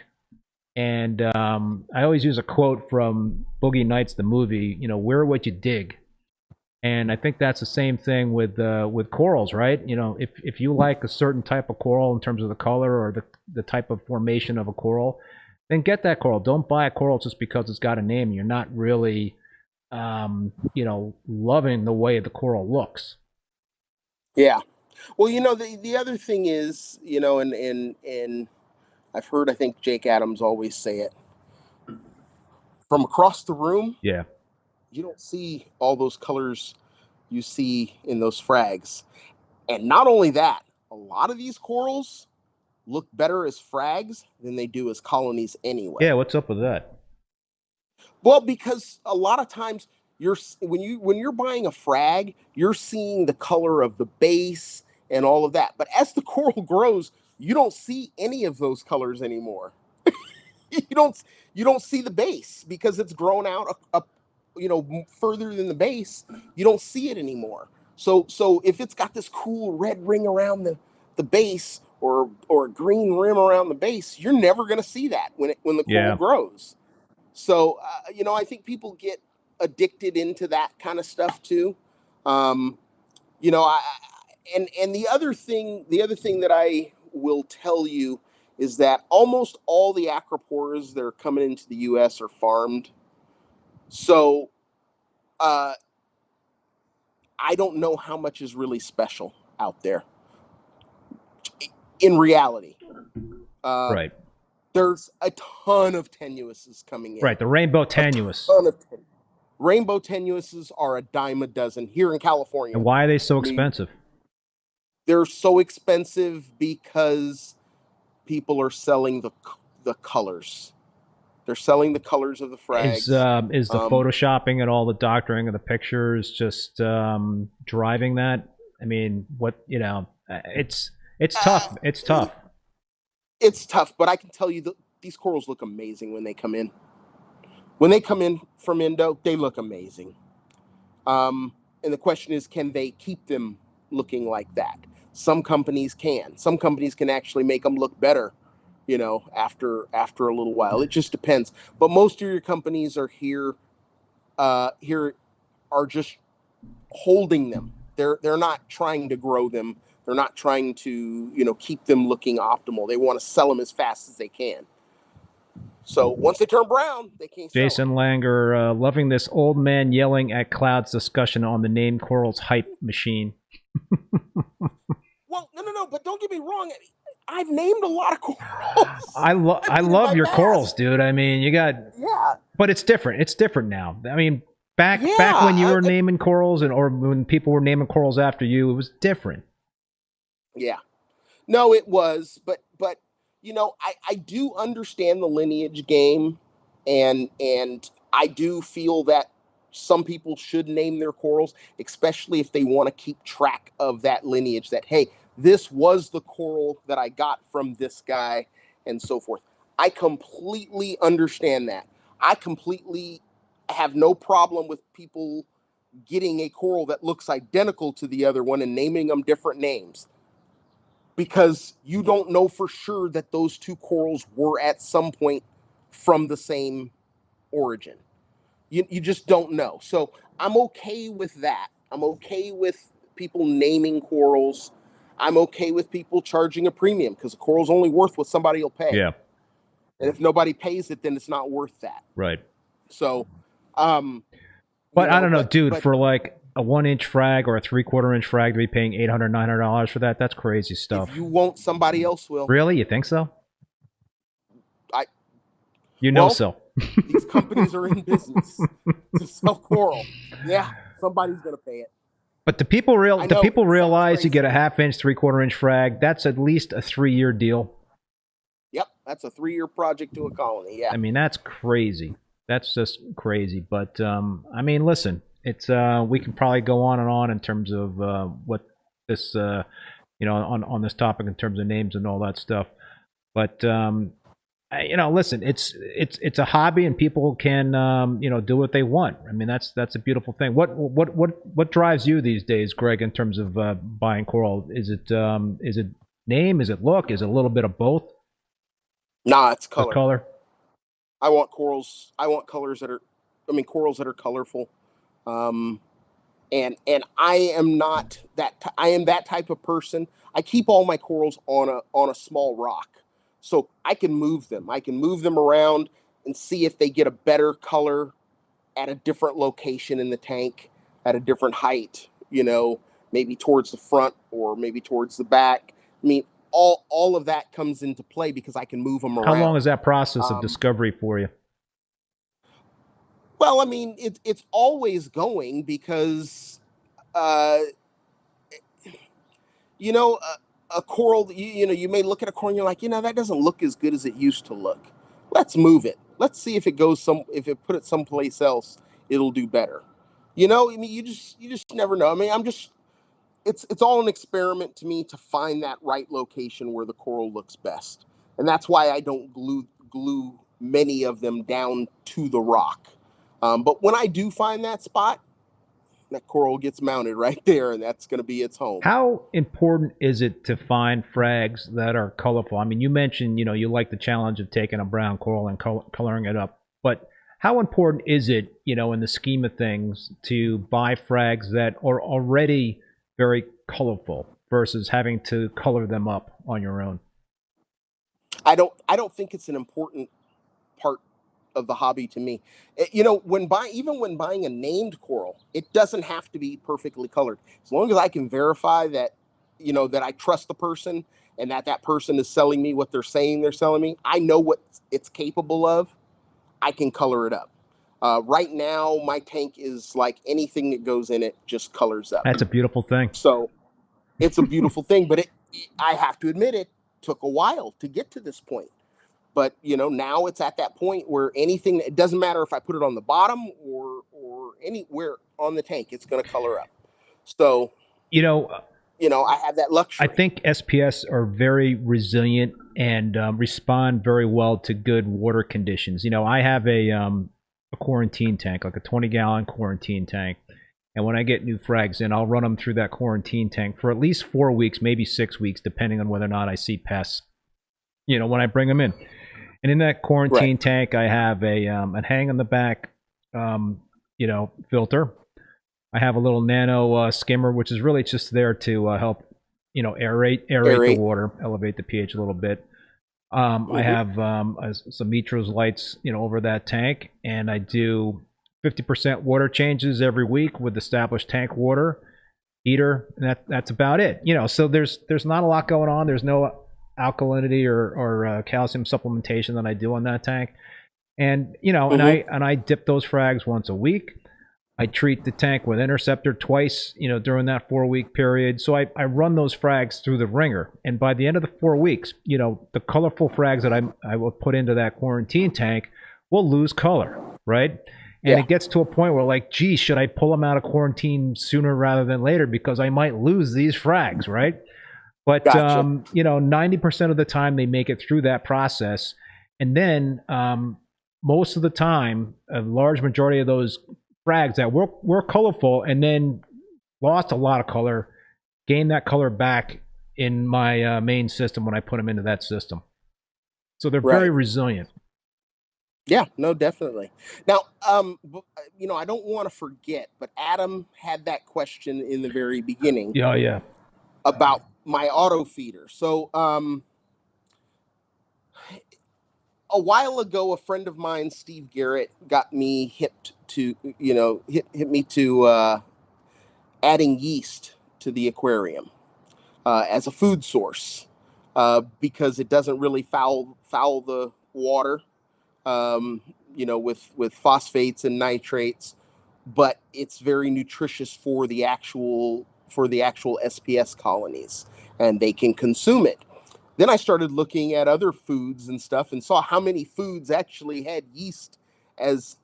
And I always use a quote from Boogie Nights, the movie, wear what you dig. And I think that's the same thing with corals, right? If you like a certain type of coral in terms of the color or the type of formation of a coral, then get that coral. Don't buy a coral just because it's got a name. You're not really, loving the way the coral looks. Yeah. Well, the other thing is, and I've heard, I think Jake Adams always say it, from across the room. Yeah. You don't see all those colors you see in those frags. And not only that, a lot of these corals look better as frags than they do as colonies anyway. Yeah, what's up with that? Well, because a lot of times when you're buying a frag, you're seeing the color of the base and all of that. But as the coral grows, you don't see any of those colors anymore. you don't see the base because it's grown out up further than the base. You don't see it anymore. So if it's got this cool red ring around the base or a green rim around the base, you're never going to see that when the coral grows. So I think people get addicted into that kind of stuff too. And the other thing that I will tell you is that almost all the acroporas that are coming into the U.S. are farmed. So I don't know how much is really special out there in reality. Right. There's a ton of tenuouses coming in. Right, the rainbow tenuous. Rainbow tenuouses are a dime a dozen here in California. And why are they so expensive? They're so expensive because people are selling the colors. They're selling the colors of the frags. Is the photoshopping and all the doctoring of the pictures just driving that? I mean, it's tough. It's tough. It's tough, but I can tell you these corals look amazing when they come in. When they come in from Indo, they look amazing. And the question is, can they keep them looking like that? Some companies can. Some companies can actually make them look better, after a little while. It just depends. But most of your companies are here are just holding them. They're not trying to grow them. They're not trying to, keep them looking optimal. They want to sell them as fast as they can. So once they turn brown, they can't sell Jason them. Langer, loving this old man yelling at clouds discussion on the named corals hype machine. Well, no, but don't get me wrong. I've named a lot of corals. I love your corals, dude. I mean, you got... Yeah. But it's different. It's different now. I mean, back when you were naming corals or when people were naming corals after you, it was different. Yeah. No, it was. But I do understand the lineage game. and I do feel that some people should name their corals, especially if they want to keep track of that lineage, that, hey, this was the coral that I got from this guy, and so forth. I completely understand that. I completely have no problem with people getting a coral that looks identical to the other one and naming them different names, because you don't know for sure that those two corals were at some point from the same origin. You just don't know. So I'm okay with that. I'm okay with people naming corals. I'm okay with people charging a premium, because a coral's only worth what somebody will pay. Yeah. And if nobody pays it, then it's not worth that. Right. So, but I don't know, dude, for like a 1-inch frag or a 3/4-inch frag to be paying $800, $900 for that, that's crazy stuff. If you won't, somebody else will. Really? You think so? Well, so. These companies are in business to sell coral. Yeah, somebody's going to pay it. But do people realize you get a 1/2-inch, 3/4-inch frag? That's at least a 3-year deal. Yep, that's a 3-year project to a colony. Yeah. I mean, that's crazy. That's just crazy. But I mean, listen, it's we can probably go on and on in terms of what this on this topic in terms of names and all that stuff. But listen, it's a hobby, and people can do what they want. I mean, that's a beautiful thing. What drives you these days, Greg, in terms of buying coral? Is it name? Is it look? Is it a little bit of both? Nah, it's color. The color. I want corals. I want corals that are colorful. And I am not that. I am that type of person. I keep all my corals on a small rock, so I can move them. I can move them around and see if they get a better color at a different location in the tank, at a different height. Maybe towards the front or maybe towards the back. I mean, all of that comes into play because I can move them around. How long is that process of discovery for you? Well, I mean, it's always going, because, a coral, you may look at a coral and you're like, that doesn't look as good as it used to look. Let's move it. Let's see if it if it put it someplace else, it'll do better. I mean, you just never know. I mean, it's all an experiment to me to find that right location where the coral looks best. And that's why I don't glue many of them down to the rock. But when I do find that spot, that coral gets mounted right there, and that's going to be its home. How important is it to find frags that are colorful? I mean, you mentioned, you like the challenge of taking a brown coral and coloring it up. But how important is it, in the scheme of things, to buy frags that are already very colorful versus having to color them up on your own? I don't think it's an important part of the hobby to me. When buying a named coral, it doesn't have to be perfectly colored. As long as I can verify that, that I trust the person and that person is selling me what they're saying they're selling me, I know what it's capable of, I can color it up. Right now, my tank is like anything that goes in it just colors up. That's a beautiful thing. So it's a beautiful thing, but I have to admit, it took a while to get to this point. But, now it's at that point where anything, it doesn't matter if I put it on the bottom or anywhere on the tank, it's going to color up. So, I have that luxury. I think SPS are very resilient and respond very well to good water conditions. I have a quarantine tank, like a 20-gallon quarantine tank. And when I get new frags in, I'll run them through that quarantine tank for at least 4 weeks, maybe 6 weeks, depending on whether or not I see pests, when I bring them in. And in that quarantine tank, I have a hang on the back, filter. I have a little nano skimmer, which is really just there to help, aerate the water, elevate the pH a little bit. I have some Mitras lights, over that tank, and I do 50% water changes every week with established tank water heater, and that's about it. So there's not a lot going on. There's no alkalinity or calcium supplementation that I do on that tank, and and I dip those frags once a week. I treat the tank with Interceptor twice, during that 4-week period. So I run those frags through the ringer, and by the end of the 4 weeks, the colorful frags that I will put into that quarantine tank will lose color, right? And Yeah. it gets to a point where, like, gee, should I pull them out of quarantine sooner rather than later because I might lose these frags, right? But Gotcha. you know, 90% of the time they make it through that process, and then most of the time, a large majority of those frags that were colorful and then lost a lot of color, gained that color back in my main system when I put them into that system. So they're very Right. resilient. Yeah, no, definitely. Now, you know, I don't want to forget, but Adam had that question in the very beginning Yeah, yeah. about my auto feeder. So, a while ago, a friend of mine, Steve Garrett, got me hipped to, you know, hit me to adding yeast to the aquarium as a food source because it doesn't really foul the water, you know, with phosphates and nitrates, but it's very nutritious for the actual SPS colonies, and they can consume it. Then I started looking at other foods and stuff and saw how many foods actually had yeast as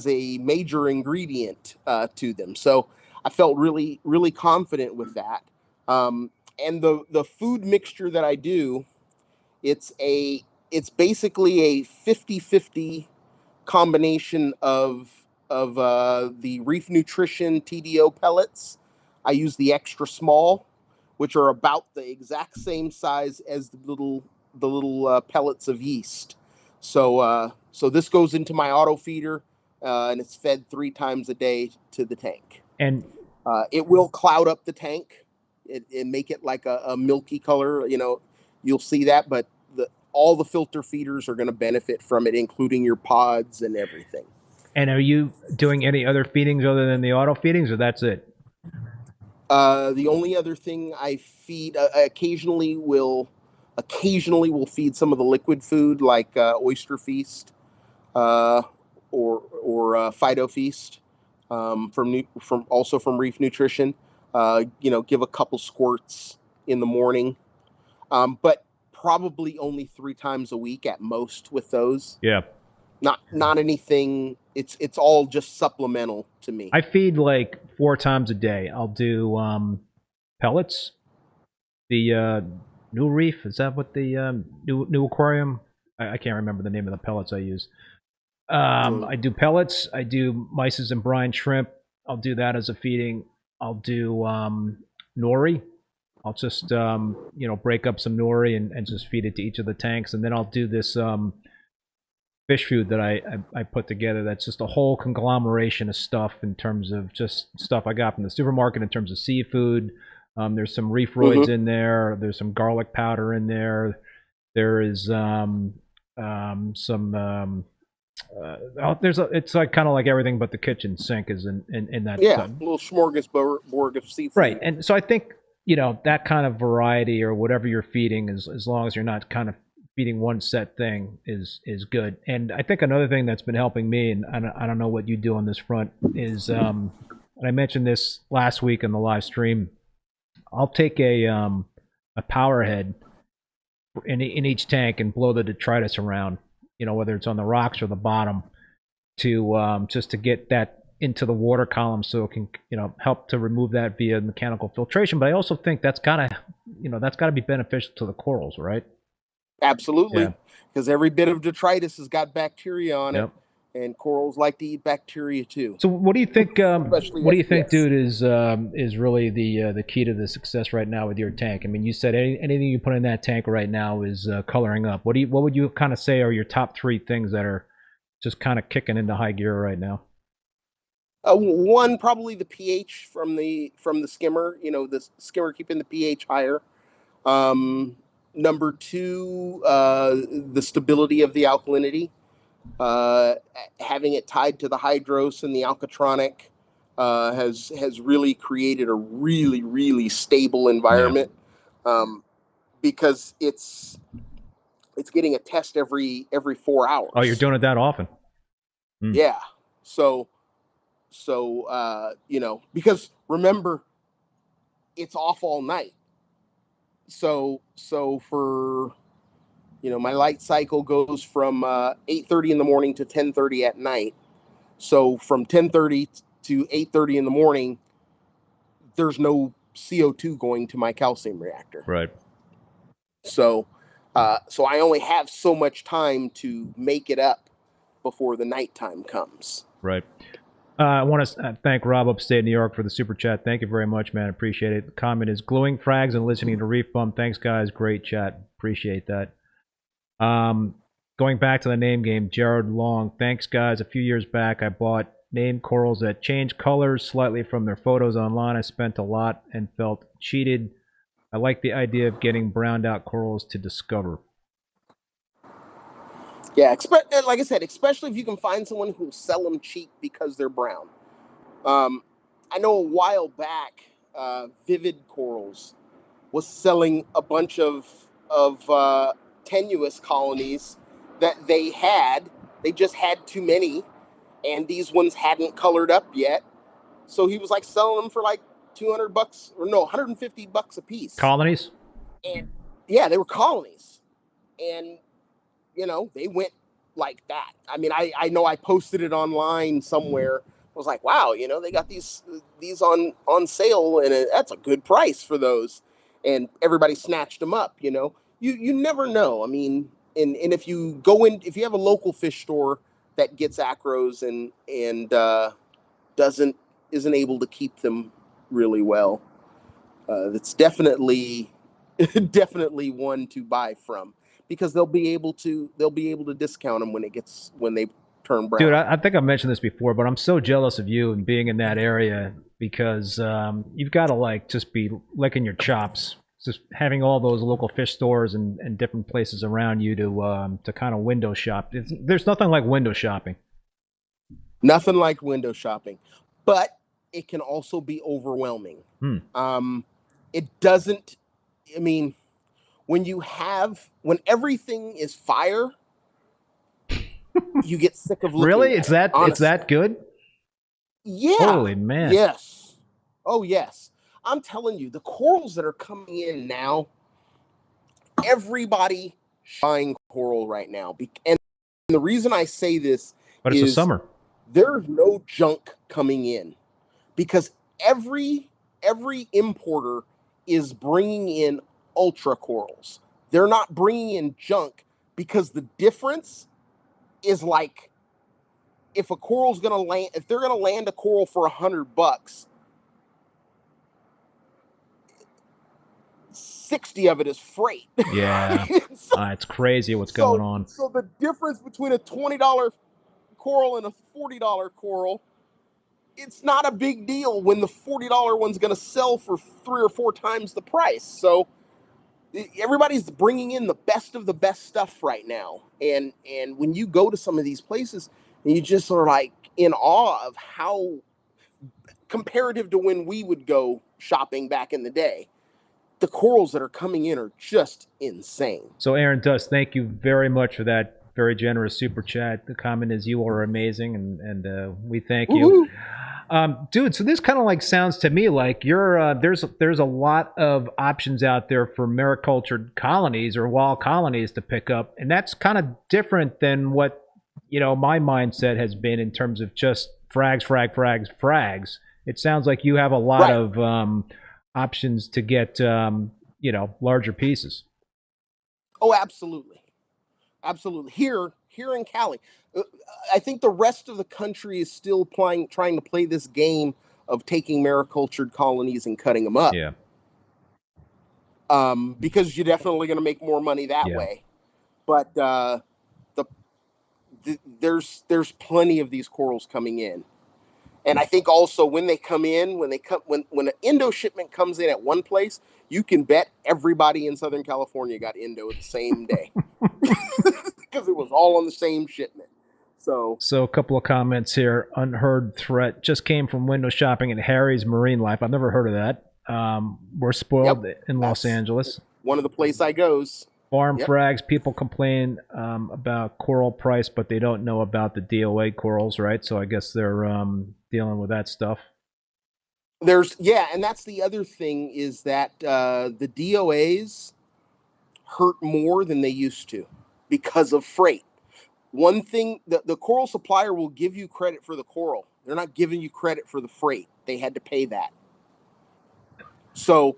a major ingredient to them. So I felt really confident with that. And the food mixture that I do, it's basically a 50-50 combination of the Reef Nutrition TDO pellets. I use the extra small, which are about the exact same size as the little pellets of yeast. So this goes into my auto feeder, and it's fed 3 times a day to the tank. And It will cloud up the tank and make it like a milky color. You know, you'll see that, but all the filter feeders are going to benefit from it, including your pods and everything. are you doing any other feedings other than the auto feedings, or that's it? The only other thing I feed occasionally will feed some of the liquid food like Oyster Feast or Fido Feast from Reef Nutrition. You know, give a couple squirts in the morning, but probably only 3 times a week at most with those. Yeah. Not anything. It's all just supplemental to me. I feed like 4 times a day. I'll do pellets. The new reef, is that what the new aquarium? I can't remember the name of the pellets I use. I do pellets. I do mysis and brine shrimp. I'll do that as a feeding. I'll do nori. I'll just you know, break up some nori and just feed it to each of the tanks, and then I'll do this fish food that I put together. That's just a whole conglomeration of stuff in terms of just stuff I got from the supermarket in terms of seafood. There's some reef roids in there. There's some garlic powder in there. There is some it's like kind of like everything but the kitchen sink is in that. Yeah, a little smorgasbord of seafood. Right, and so I think, you know, that kind of variety or whatever you're feeding, as long as you're not kind of feeding one set thing, is good. And I think another thing that's been helping me, and I don't know what you do on this front, is and I mentioned this last week in the live stream. I'll take a power head in each tank and blow the detritus around, you know, whether it's on the rocks or the bottom, to just to get that into the water column so it can, you know, help to remove that via mechanical filtration. But I also think that's gotta be beneficial to the corals, right? Absolutely, Yeah. because every bit of detritus has got bacteria on Yep. it, and corals like to eat bacteria too. So what do you think? Especially What do you think, SPS. dude, is really the key to the success right now with your tank? I mean, you said anything you put in that tank right now is coloring up. What would you kind of say are your top 3 things that are just kind of kicking into high gear right now? One, probably the pH from the skimmer. You know, the skimmer keeping the pH higher. Number 2, the stability of the alkalinity. Having it tied to the hydros and the alkatronic has really created a really stable environment, because it's getting a test every 4 hours. Oh, you're doing it that often? Yeah. So you know, because remember, it's off all night. So for You know, my light cycle goes from 8:30 in the morning to 10:30 at night. So from 10:30 to 8:30 in the morning, there's no CO2 going to my calcium reactor. Right. So, so I only have so much time to make it up before the nighttime comes. Right. I want to thank Rob Upstate New York for the super chat. Thank you very much, man. Appreciate it. The comment is gluing frags and listening to ReefBum. Thanks, guys. Great chat. Appreciate that. Going back to the name game, Jared Long. Thanks, guys. A few years back, I bought name corals that changed colors slightly from their photos online. I spent a lot and felt cheated. I like the idea of getting browned out corals to discover. Yeah, like I said, especially if you can find someone who'll sell them cheap because they're brown. I know a while back, Vivid Corals was selling a bunch of tenuous colonies that they just had too many, and these ones hadn't colored up yet. So he was like selling them for like $200 or no, $150 a piece. Colonies? And yeah, they were colonies. And you know, they went like that. I mean, I know I posted it online somewhere. I was like, wow, you know, they got these on sale, and that's a good price for those. And everybody snatched them up, you know. You never know. I mean, and if you go in, if you have a local fish store that gets acros and isn't able to keep them really well, that's definitely one to buy from, because they'll be able to discount them when they turn brown. Dude, I think I've mentioned this before, but I'm so jealous of you and being in that area, because you've got to like just be licking your chops, just having all those local fish stores and different places around you to kind of window shop. There's nothing like window shopping. Nothing like window shopping, but it can also be overwhelming. It doesn't. I mean, when everything is fire, you get sick of looking. Really? It's that good? Yeah. Holy man. Yes. Oh yes. I'm telling you, the corals that are coming in now, everybody buying coral right now. And the reason I say this but it's the summer. There's no junk coming in, because every importer is bringing in ultra corals. They're not bringing in junk, because the difference is like, if a coral's gonna land, if they're gonna land a coral for $100, 60 of it is freight. Yeah. It's crazy what's going on. So the difference between a $20 coral and a $40 coral, it's not a big deal when the $40 one's going to sell for 3 or 4 times the price. So everybody's bringing in the best of the best stuff right now. And when you go to some of these places, you just are like in awe of how, comparative to when we would go shopping back in the day, the corals that are coming in are just insane. So Aaron Dust, thank you very much for that very generous super chat. The comment is, you are amazing, and we thank you. Dude, so this kind of like sounds to me like you're there's a lot of options out there for maricultured colonies or wild colonies to pick up, and that's kind of different than what, you know, my mindset has been in terms of just frags. It sounds like you have a lot of options to get you know, larger pieces. Oh, absolutely. Here in Cali, I think the rest of the country is still trying to play this game of taking maricultured colonies and cutting them up. Yeah. Because you're definitely going to make more money that way. But there's plenty of these corals coming in. And I think also when they come in, when an Indo shipment comes in at one place, you can bet everybody in Southern California got Indo the same day, because it was all on the same shipment. So a couple of comments here. Unheard threat just came from window shopping at Harry's Marine Life. I've never heard of that. We're spoiled in Los Angeles. One of the places I goes. Farm frags, people complain about coral price, but they don't know about the DOA corals, right? So I guess they're dealing with that stuff. And that's the other thing, is that the DOAs hurt more than they used to because of freight. One thing, the coral supplier will give you credit for the coral. They're not giving you credit for the freight. They had to pay that. So,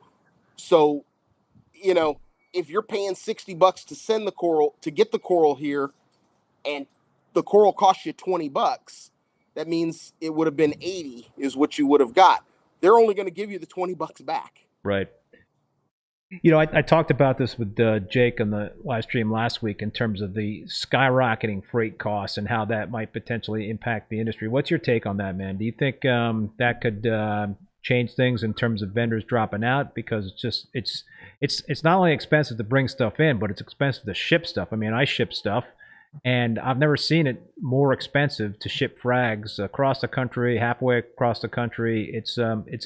you know, if you're paying $60 to send the coral, to get the coral here, and the coral costs you $20, that means it would have been 80 is what you would have got. They're only going to give you the $20 back. Right. You know, I talked about this with Jake on the live stream last week in terms of the skyrocketing freight costs and how that might potentially impact the industry. What's your take on that, man? Do you think that could change things in terms of vendors dropping out? Because it's not only expensive to bring stuff in, but it's expensive to ship stuff. I mean, I ship stuff, and I've never seen it more expensive to ship frags across the country, halfway across the country. It's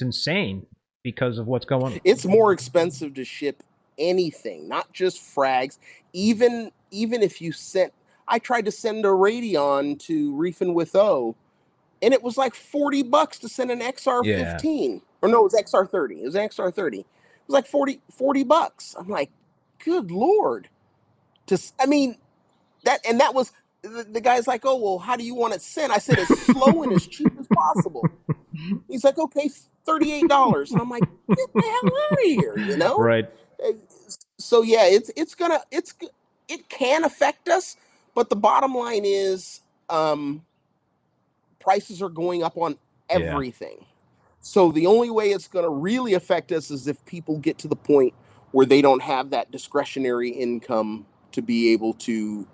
insane because of what's going on. It's more expensive to ship anything, not just frags. Even if you sent, I tried to send a Radion to Rappin With O, and it was like $40 to send an XR15. Yeah. Or no, it was XR30. It was an XR30. It was like $40. I'm like, good Lord. I mean, that was, the guy's like, oh, well, how do you want it sent? I said, as slow and as cheap as possible. He's like, okay, $38. And I'm like, get the hell out of here, you know? Right. So yeah, it can affect us, but the bottom line is prices are going up on everything. Yeah. So the only way it's going to really affect us is if people get to the point where they don't have that discretionary income to be able to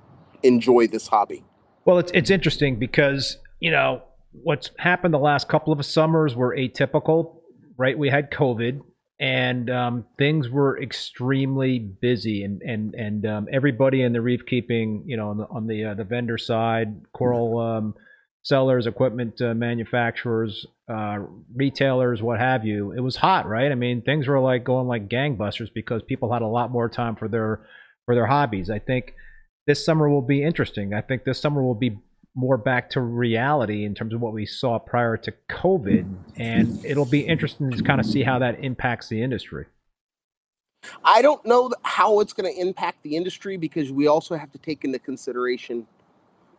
enjoy this hobby. Well, it's interesting because, you know, what's happened the last couple of summers were atypical, right? We had COVID, and things were extremely busy, and everybody in the reef keeping, you know, on the vendor side, coral sellers, equipment manufacturers, retailers, what have you. It was hot, right? I mean, things were like going like gangbusters because people had a lot more time for their hobbies. I think this summer will be interesting. I think this summer will be more back to reality in terms of what we saw prior to COVID, and it'll be interesting to kind of see how that impacts the industry. I don't know how it's going to impact the industry because we also have to take into consideration,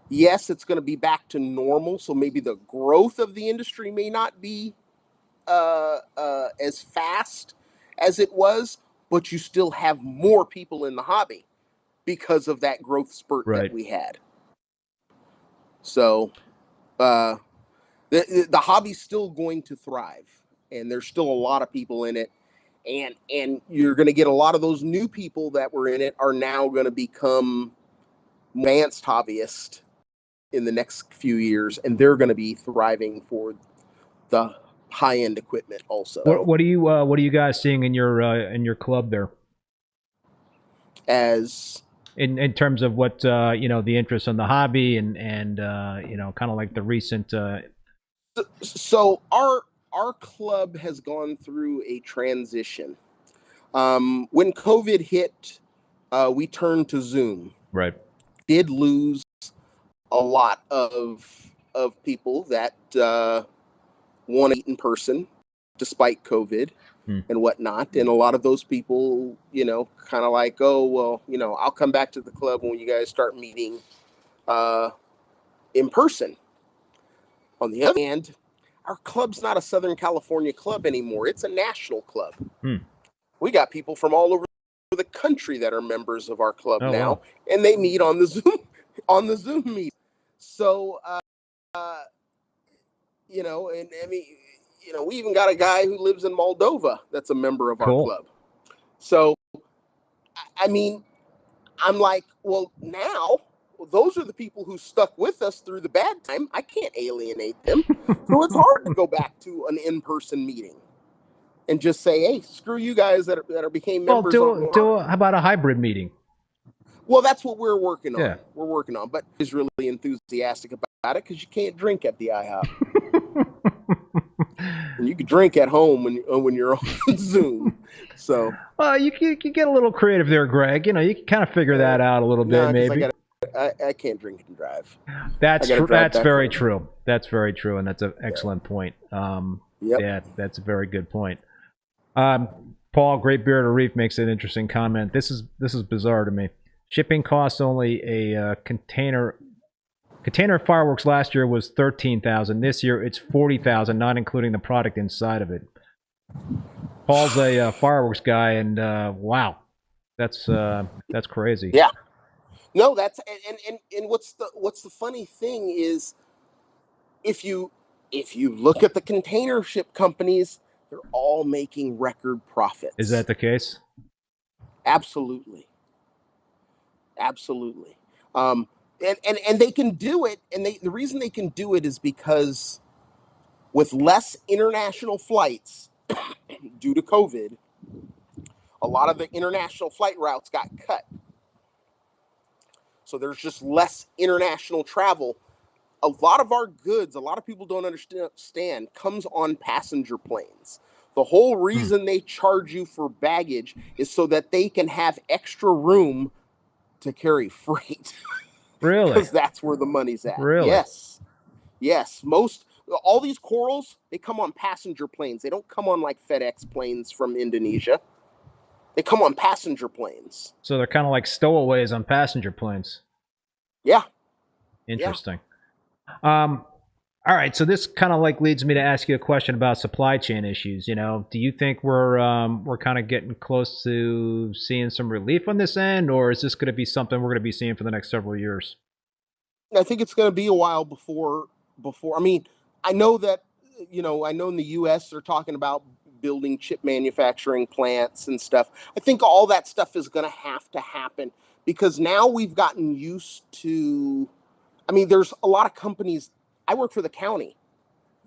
yes, it's going to be back to normal, so maybe the growth of the industry may not be as fast as it was, but you still have more people in the hobby because of that growth spurt that we had. So the hobby's still going to thrive, and there's still a lot of people in it, and you're going to get a lot of those new people that were in it are now going to become advanced hobbyists in the next few years, and they're going to be thriving for the high-end equipment also. What are you guys seeing in your club there? As in terms of what you know, the interest in the hobby and you know, kind of like the recent. So our club has gone through a transition. When COVID hit, we turned to Zoom. Right. Did lose a lot of people that want to eat in person, despite COVID. And whatnot, and a lot of those people, you know, kind of like, oh, well, you know, I'll come back to the club when you guys start meeting in person. On the other hand, our club's not a Southern California club anymore. It's a national club. We got people from all over the country that are members of our club now, wow. And they meet on the Zoom meet. So, you know, and I mean, you know, we even got a guy who lives in Moldova that's a member of our club. So, I mean, I'm like, well, now, those are the people who stuck with us through the bad time. I can't alienate them. So it's hard to go back to an in-person meeting and just say, hey, screw you guys that became members. Well, how about a hybrid meeting? Well, that's what we're working on. Yeah. We're working on, but he's really enthusiastic about it because you can't drink at the IHOP. And you can drink at home when you're on Zoom. So, you can get a little creative there, Greg. You know, you can kind of figure that out a little bit, maybe. I can't drink and drive. That's very true. That's very true, and that's an excellent point. Yeah, that's a very good point. Paul, Paul, Great Beard of Reef, makes an interesting comment. This is bizarre to me. Shipping costs only a container of fireworks last year was $13,000. This year it's $40,000, not including the product inside of it. Paul's a fireworks guy, and wow, that's crazy. Yeah. No, that's and what's the funny thing is, if you look at the container ship companies, they're all making record profits. Is that the case? Absolutely. Absolutely. And they can do it, and the reason they can do it is because with less international flights due to COVID, a lot of the international flight routes got cut. So there's just less international travel. A lot of our goods, a lot of people don't understand, comes on passenger planes. The whole reason they charge you for baggage is so that they can have extra room to carry freight. Really? Because that's where the money's at. Really? Yes. Yes. All these corals, they come on passenger planes. They don't come on like FedEx planes from Indonesia. They come on passenger planes. So they're kind of like stowaways on passenger planes. Yeah. Interesting. Yeah. All right, so this kind of like leads me to ask you a question about supply chain issues. You know, do you think we're kind of getting close to seeing some relief on this end, or is this going to be something we're going to be seeing for the next several years? I think it's going to be a while before. I mean, I know that, you know, I know in the U.S. they're talking about building chip manufacturing plants and stuff. I think all that stuff is going to happen because now we've gotten used to. I mean, there's a lot of companies. I work for the county.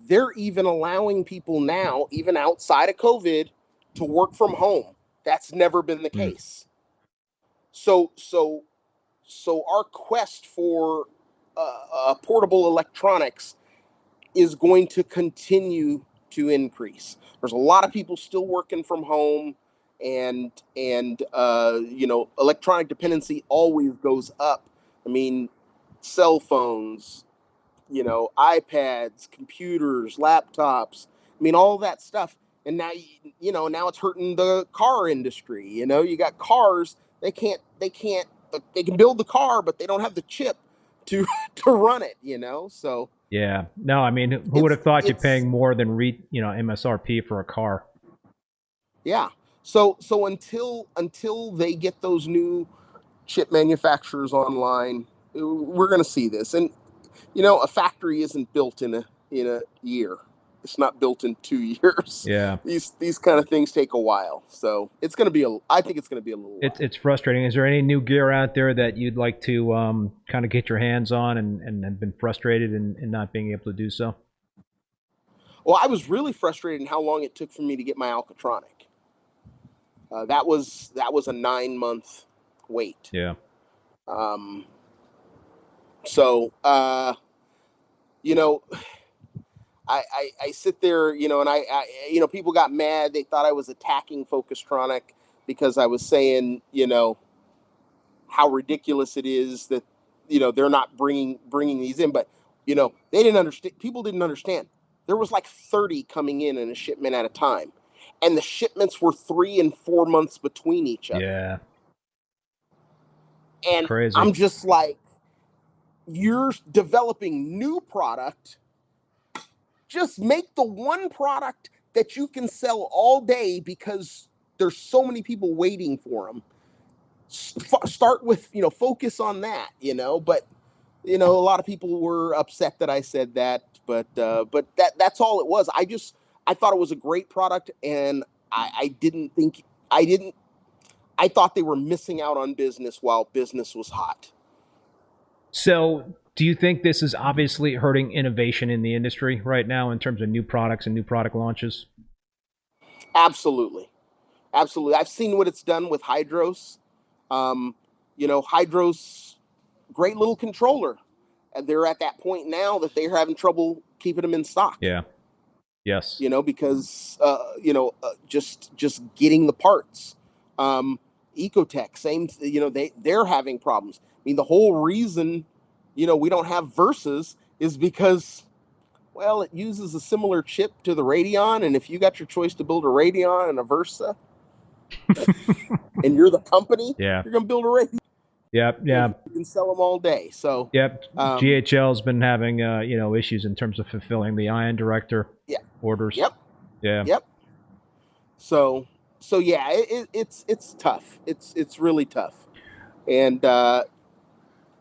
They're even allowing people now, even outside of COVID, to work from home. That's never been the case. So our quest for portable electronics is going to continue to increase. There's a lot of people still working from home, and you know, electronic dependency always goes up. I mean, cell phones, you know, iPads, computers, laptops, I mean, all that stuff. And now, you know, now it's hurting the car industry. You know, you got cars, they can build the car, but they don't have the chip to run it, you know? So yeah, no, I mean, who would have thought you're paying more than MSRP for a car? Yeah. So until they get those new chip manufacturers online, we're going to see this. And you know, a factory isn't built in a year. It's not built in 2 years. Yeah. These kind of things take a while. So it's going to be I think it's going to be a little while. It's frustrating. Is there any new gear out there that you'd like to kind of get your hands on and have been frustrated in not being able to do so? Well, I was really frustrated in how long it took for me to get my Alcatronic. That was a 9-month wait. Yeah. So, you know, I sit there, you know, and I, you know, people got mad. They thought I was attacking Focustronic because I was saying, you know, how ridiculous it is that, you know, they're not bringing these in. But, you know, they didn't understand. People didn't understand. There was like 30 coming in a shipment at a time. And the shipments were 3 and 4 months between each other. Yeah. And crazy. I'm just like, you're developing new product. Just make the one product that you can sell all day because there's so many people waiting for them. Start with, you know, focus on that, you know, but, you know, a lot of people were upset that I said that, but that's all it was. I thought it was a great product, and I thought they were missing out on business while business was hot. So do you think this is obviously hurting innovation in the industry right now in terms of new products and new product launches? Absolutely. Absolutely. I've seen what it's done with Hydros. You know, Hydros, great little controller. And they're at that point now that they're having trouble keeping them in stock. Yeah. Yes. You know, because, you know, just getting the parts. Ecotech, same, you know, they're having problems. I mean, the whole reason, you know, we don't have Versas is because, well, it uses a similar chip to the Radeon. And if you got your choice to build a Radeon and a Versa, and you're the company, Yeah. you're going to build a race. Yep. Yeah. You can sell them all day. So Yep. GHL's been having you know, issues in terms of fulfilling the ion director orders. Yep. Yeah. Yep. So yeah, it's tough. It's really tough, and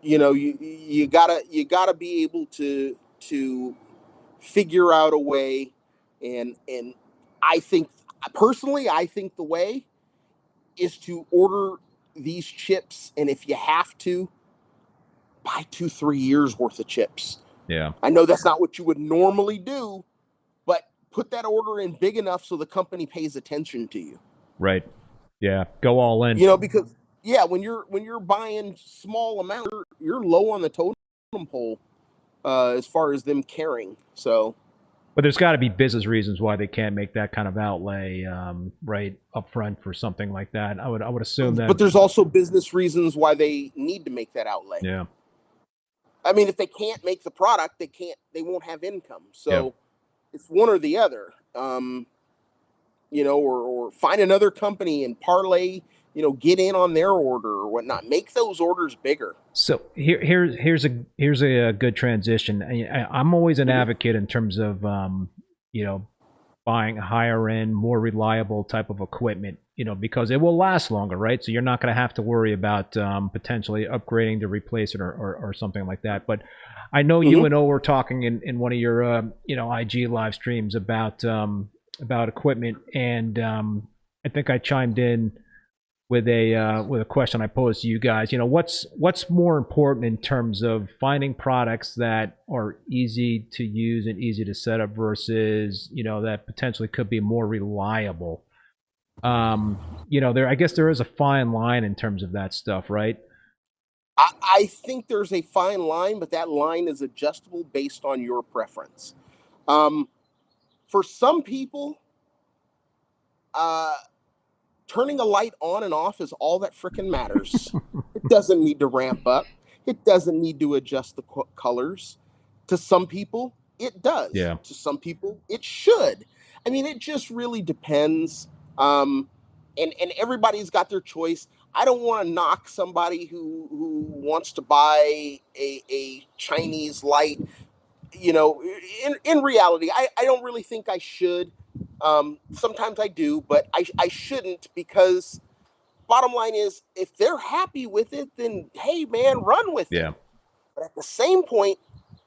you know, you gotta be able to figure out a way, and I think personally, I think the way is to order these chips, and if you have to, buy 2-3 years worth of chips. Yeah. I know that's not what you would normally do, but put that order in big enough so the company pays attention to you. Right. Yeah. Go all in. You know, because when you're buying small amounts, you're low on the totem pole as far as them caring. So, but there's got to be business reasons why they can't make that kind of outlay right up front for something like that. I would assume that. But there's also business reasons why they need to make that outlay. Yeah. I mean, if they can't make the product, they won't have income. So it's one or the other. You know, or find another company and parlay, you know, get in on their order or whatnot. Make those orders bigger. So here's a good transition. I'm always an advocate in terms of you know, buying higher end, more reliable type of equipment, you know, because it will last longer, right? So you're not going to have to worry about potentially upgrading to replace it or something like that. But I know you and O were talking in one of your you know, IG live streams about equipment, and I think I chimed in with a question I posed to you guys. You know, what's more important in terms of finding products that are easy to use and easy to set up versus, you know, that potentially could be more reliable? You know, I guess there is a fine line in terms of that stuff, right? I think there's a fine line, but that line is adjustable based on your preference. For some people, turning a light on and off is all that frickin' matters. It doesn't need to ramp up. It doesn't need to adjust the colors. To some people, it does. Yeah. To some people, it should. I mean, it just really depends. And everybody's got their choice. I don't want to knock somebody who wants to buy a Chinese light. You know, in reality, I don't really think I should. Sometimes I do, but I shouldn't, because bottom line is, if they're happy with it, then hey man, run with it. But at the same point,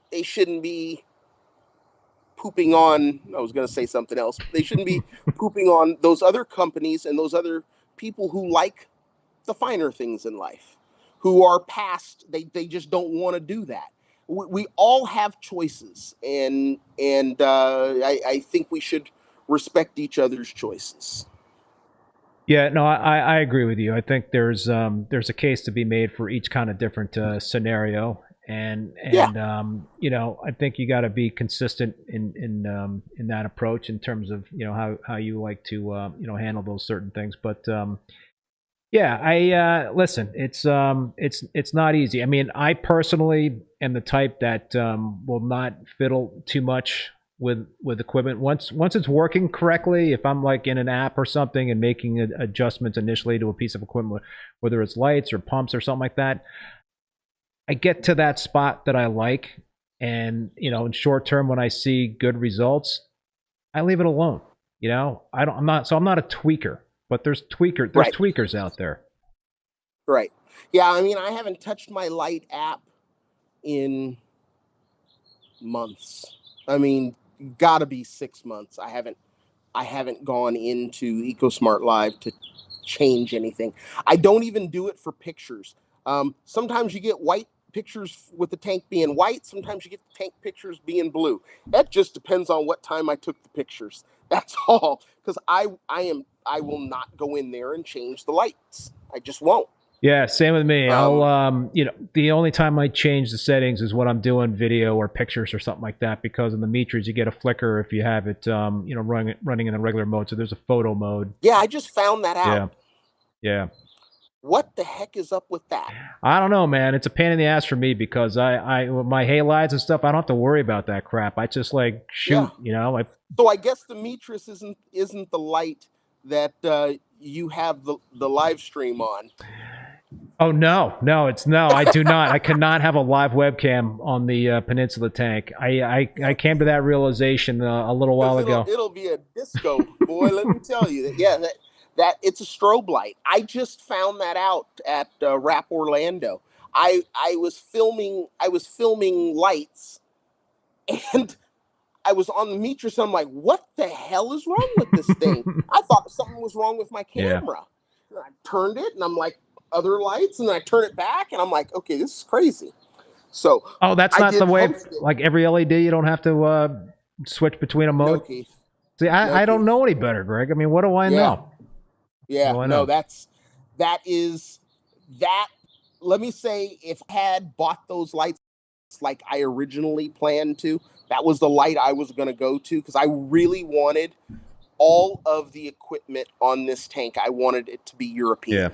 they shouldn't be pooping on, I was going to say something else. They shouldn't be pooping on those other companies and those other people who like the finer things in life, who are past, they just don't want to do that. We all have choices, and I think we should respect each other's choices. Yeah, no, I agree with you. I think there's a case to be made for each kind of different scenario, and you know, I think you got to be consistent in that approach in terms of, you know, how you like to you know, handle those certain things. But yeah, I listen. It's not easy. I mean, I personally am the type that will not fiddle too much with equipment. Once it's working correctly, if I'm like in an app or something and making adjustments initially to a piece of equipment, whether it's lights or pumps or something like that, I get to that spot that I like, and you know, in short term, when I see good results, I leave it alone. You know, I'm not a tweaker. But there's tweakers out there. Right. Yeah, I mean, I haven't touched my light app in months. I mean, gotta be 6 months. I haven't gone into EcoSmart Live to change anything. I don't even do it for pictures. Sometimes you get white pictures with the tank being white. Sometimes you get the tank pictures being blue. That just depends on what time I took the pictures. That's all. Because I will not go in there and change the lights. I just won't. Yeah, same with me. I'll you know, the only time I change the settings is when I'm doing video or pictures or something like that, because in the Mitras you get a flicker if you have it you know, running in a regular mode. So there's a photo mode. Yeah, I just found that out. Yeah. What the heck is up with that? I don't know, man. It's a pain in the ass for me, because I with my halides and stuff, I don't have to worry about that crap. I just shoot, you know. So I guess the Mitras isn't the light that you have the live stream on. Oh no, I do not. I cannot have a live webcam on the Peninsula tank. I came to that realization a little while ago. It'll be a disco, boy. Let me tell you that. Yeah, that it's a strobe light. I just found that out at Rap Orlando. I was filming lights, and I was on the Mitras. I'm like, what the hell is wrong with this thing? I thought something was wrong with my camera. Yeah. And I turned it, and I'm like, other lights, and then I turn it back, and I'm like, okay, this is crazy. So, oh, that's not the way. Like every LED, you don't have to switch between a mode. No, Keith. See, I don't know any better, Greg. I mean, what do I know? Yeah, no, that is. Let me say, if I had bought those lights like I originally planned to, that was the light I was going to go to, because I really wanted all of the equipment on this tank. I wanted it to be European. Yeah.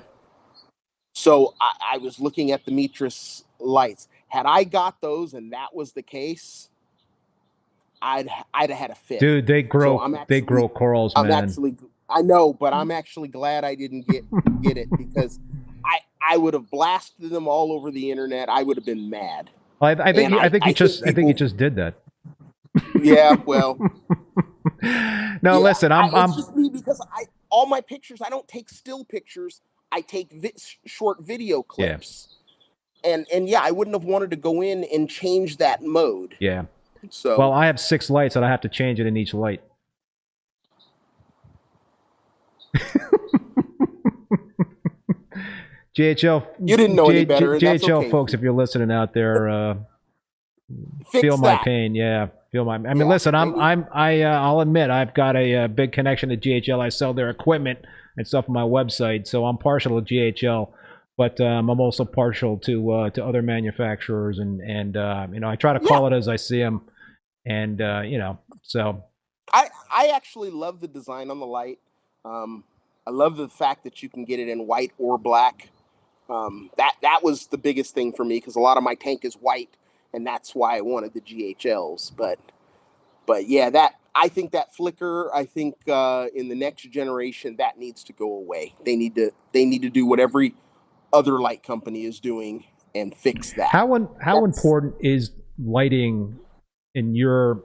So I was looking at the Mitras lights. Had I got those and that was the case, I'd have had a fit. Dude, they grow corals, man. I know, but I'm actually glad I didn't get it, because I would have blasted them all over the internet. I would have been mad. I think you just did that. Yeah, well. No, listen, it's just me, because all my pictures, I don't take still pictures. I take short video clips. Yeah. And yeah, I wouldn't have wanted to go in and change that mode. Yeah. So, well, I have 6 lights and I have to change it in each light. GHL, you didn't know any better. GHL okay. Folks, if you're listening out there, feel my pain. Yeah, feel my. I mean, listen, I'll admit I've got a big connection to GHL. I sell their equipment and stuff on my website, so I'm partial to GHL. But I'm also partial to other manufacturers, and you know, I try to call it as I see them, and you know, so. I actually love the design on the light. I love the fact that you can get it in white or black. That was the biggest thing for me, because a lot of my tank is white, and that's why I wanted the GHLs. But yeah, I think that flicker, I think in the next generation that needs to go away. They need to do what every other light company is doing and fix that. How important is lighting in your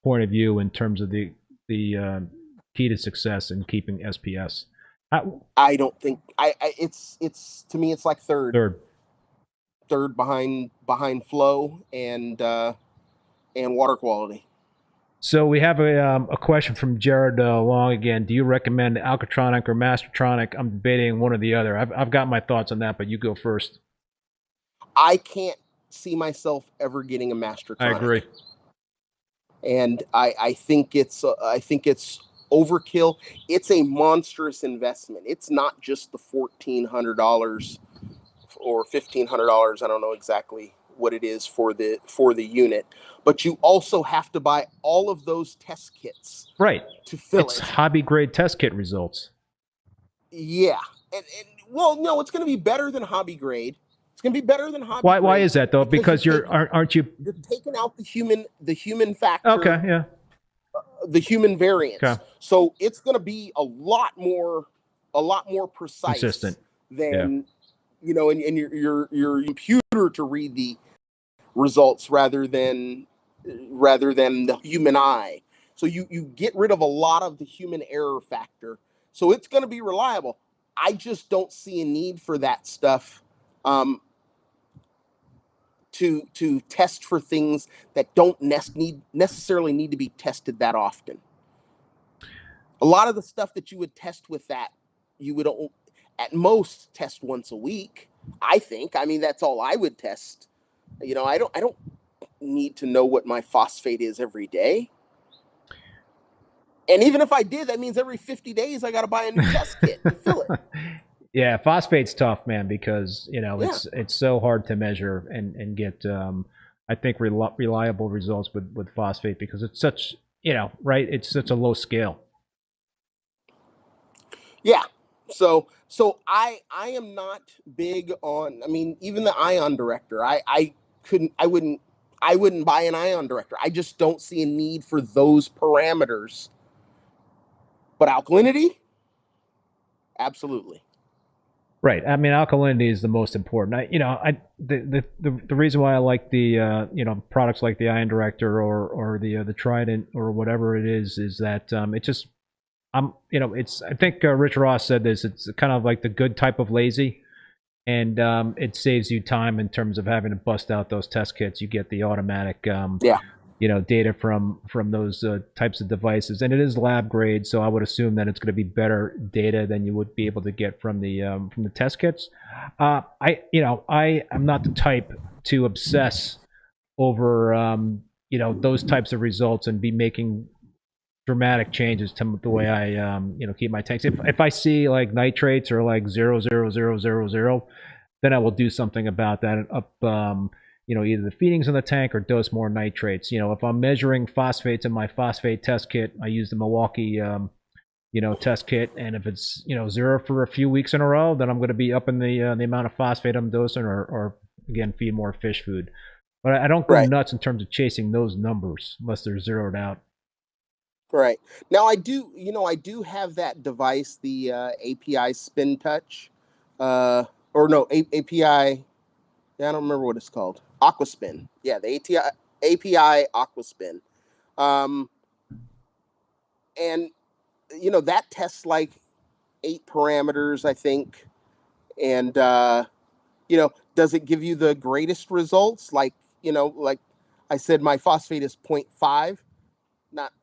point of view in terms of the key to success in keeping SPS? I don't think it's to me it's like third behind flow and water quality. So we have a question from Jared Long again. Do you recommend Alcatronic or Mastertronic? I'm debating one or the other. I've got my thoughts on that, but you go first. I can't see myself ever getting a Mastertronic. I agree. And I think it's overkill. It's a monstrous investment. It's not just the $1,400 or $1,500. I don't know exactly what it is for the unit, but you also have to buy all of those test kits, right, to fill it's hobby grade test kit results. Yeah, and well, no, it's going to be better than hobby grade. It's going to be better than hobby grade. Why is that though? Because aren't you? You're taking out the human factor. Okay, yeah. The human variance. Okay. So it's going to be a lot more precise, consistent than and your computer to read the results rather than the human eye. So you get rid of a lot of the human error factor. So it's going to be reliable. I just don't see a need for that stuff to test for things that don't necessarily need to be tested that often. A lot of the stuff that you would test with that, you would at most test once a week, I think. I mean, that's all I would test. I don't need to know what my phosphate is every day. And even if I did, that means every 50 days I got to buy a new test kit to fill it. Yeah, phosphate's tough, man, because it's so hard to measure and get I think reliable results with phosphate, because it's such right, it's such a low scale. Yeah, so I am not big on. I mean, even the ion director, I wouldn't buy an ion director. I just don't see a need for those parameters. But alkalinity, absolutely. Right. I mean, alkalinity is the most important. The reason why I like the products like the Ion Director or the Trident or whatever it is that it just it's I think Rich Ross said this. It's kind of like the good type of lazy, and it saves you time in terms of having to bust out those test kits. You get the automatic data from those types of devices, and it is lab grade, so I would assume that it's going to be better data than you would be able to get from the test kits. I am not the type to obsess over those types of results and be making dramatic changes to the way I keep my tanks. If I see like nitrates or like 0.00000, then I will do something about that and up either the feedings in the tank or dose more nitrates. If I'm measuring phosphates in my phosphate test kit, I use the Milwaukee test kit, and if it's 0 for a few weeks in a row, then I'm going to be up in the amount of phosphate I'm dosing, or again feed more fish food. But I don't go nuts in terms of chasing those numbers unless they're zeroed out. Right. Now I do have that device, the API Spin Touch, API. I don't remember what it's called. Aqua Spin. Yeah, the API Aqua Spin. And that tests like 8 parameters, I think. And does it give you the greatest results? Like I said, my phosphate is 0.5.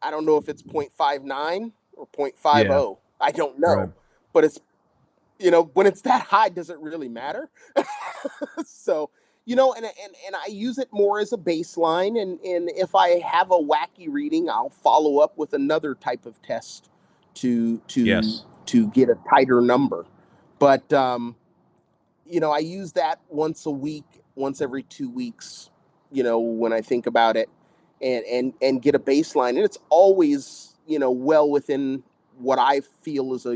I don't know if it's 0.59 or 0.50. Yeah. I don't know. Right. But it's when it's that high, does it really matter? So, and I use it more as a baseline, and if I have a wacky reading, I'll follow up with another type of test to get a tighter number. But I use that once a week, once every 2 weeks, when I think about it, and get a baseline, and it's always well within what I feel is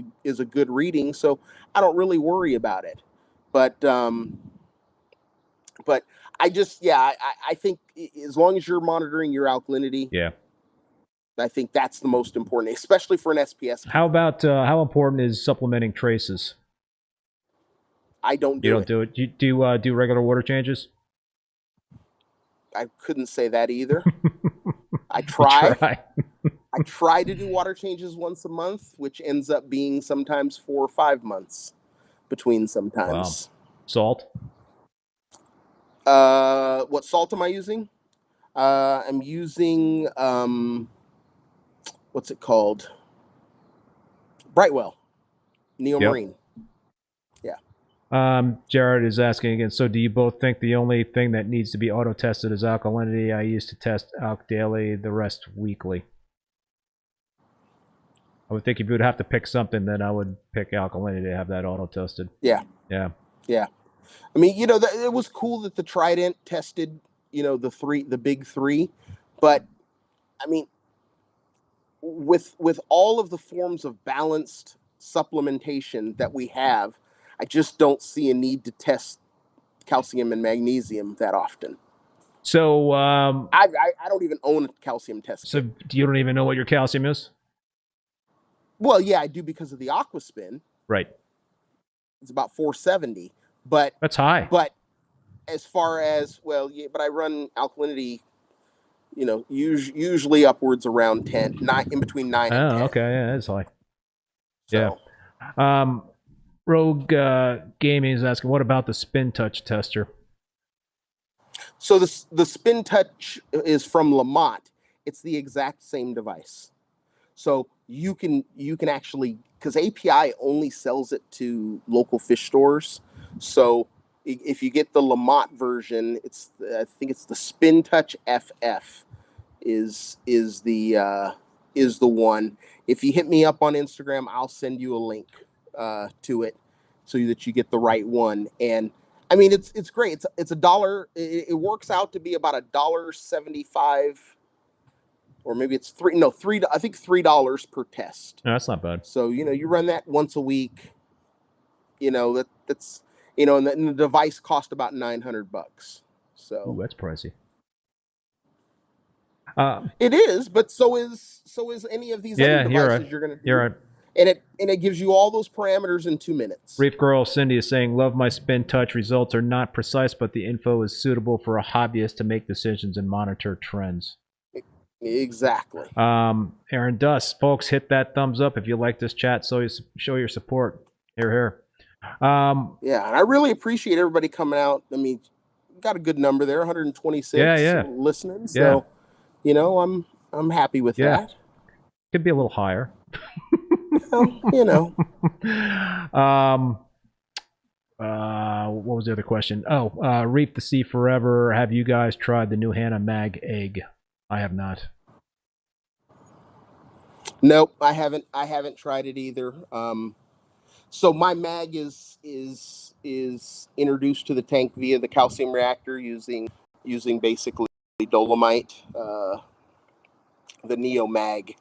a good reading, so I don't really worry about it. But I just I think as long as you're monitoring your alkalinity, I think that's the most important, especially for an SPS. How about how important is supplementing traces? I don't do it. You don't do it. You do regular water changes? I couldn't say that either. I try. I try to do water changes once a month, which ends up being sometimes 4 or 5 months between sometimes. Wow. Salt? What salt am I using? I'm using, what's it called? Brightwell. Neomarine. Jared is asking again, so do you both think the only thing that needs to be auto-tested is alkalinity? I used to test alk daily, the rest weekly. I would think if you would have to pick something, then I would pick alkalinity to have that auto-tested. Yeah. I mean, it was cool that the Trident tested, the big 3, but I mean, with all of the forms of balanced supplementation that we have, I just don't see a need to test calcium and magnesium that often. So I don't even own a calcium test kit. So you don't even know what your calcium is? Well, yeah, I do because of the Aqua Spin. Right. It's about 470, but that's high. But as far as but I run alkalinity, usually upwards around 10, in between 9 and 10. Okay, yeah, that's high. So, Rogue Gaming is asking, what about the Spin Touch tester? So the Spin Touch is from Lamont. It's the exact same device. So you can actually, because API only sells it to local fish stores. So if you get the Lamont version, I think it's the Spin Touch FF is the one. If you hit me up on Instagram, I'll send you a link to it so that you get the right one. And I mean, it's great. It's $1. It works out to be about $1.75, or maybe it's $3. I think $3 per test. No, that's not bad. So you run that once a week. That's and the device cost about $900. So that's pricey. It is, but so is any of these other devices you're going to do. You're right. and it gives you all those parameters in 2 minutes. Reef Girl Cindy is saying, love my spin touch. Results are not precise, but the info is suitable for a hobbyist to make decisions and monitor trends. Exactly. Aaron Dust, folks, hit that thumbs up if you like this chat. So you show your support. Here, here. Yeah, and I really appreciate everybody coming out. I mean, got a good number there, 126 listening. So, you know, I'm happy with that. Could be a little higher. Well, you know. What was the other question? Oh, Reef the Sea Forever. Have you guys tried the new Hannah Mag egg? I have not. Nope, I haven't tried it either. So my mag is introduced to the tank via the calcium reactor using basically dolomite, the Neo mag,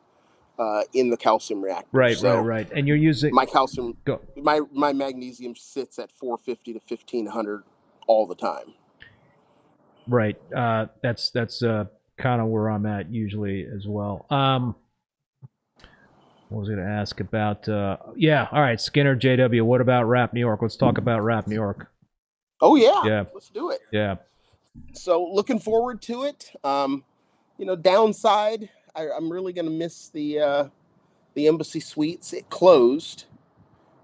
in the calcium reactor. Right, so right. And you're using my calcium. My magnesium sits at 450 to 1500 all the time. Right. That's kind of where I'm at usually as well. What was I going to ask about? Yeah, all right, Skinner JW. What about Rap New York? Let's talk about Rap New York. Oh yeah, let's do it. Yeah. So looking forward to it. You know, downside, I'm really going to miss the Embassy Suites. It closed,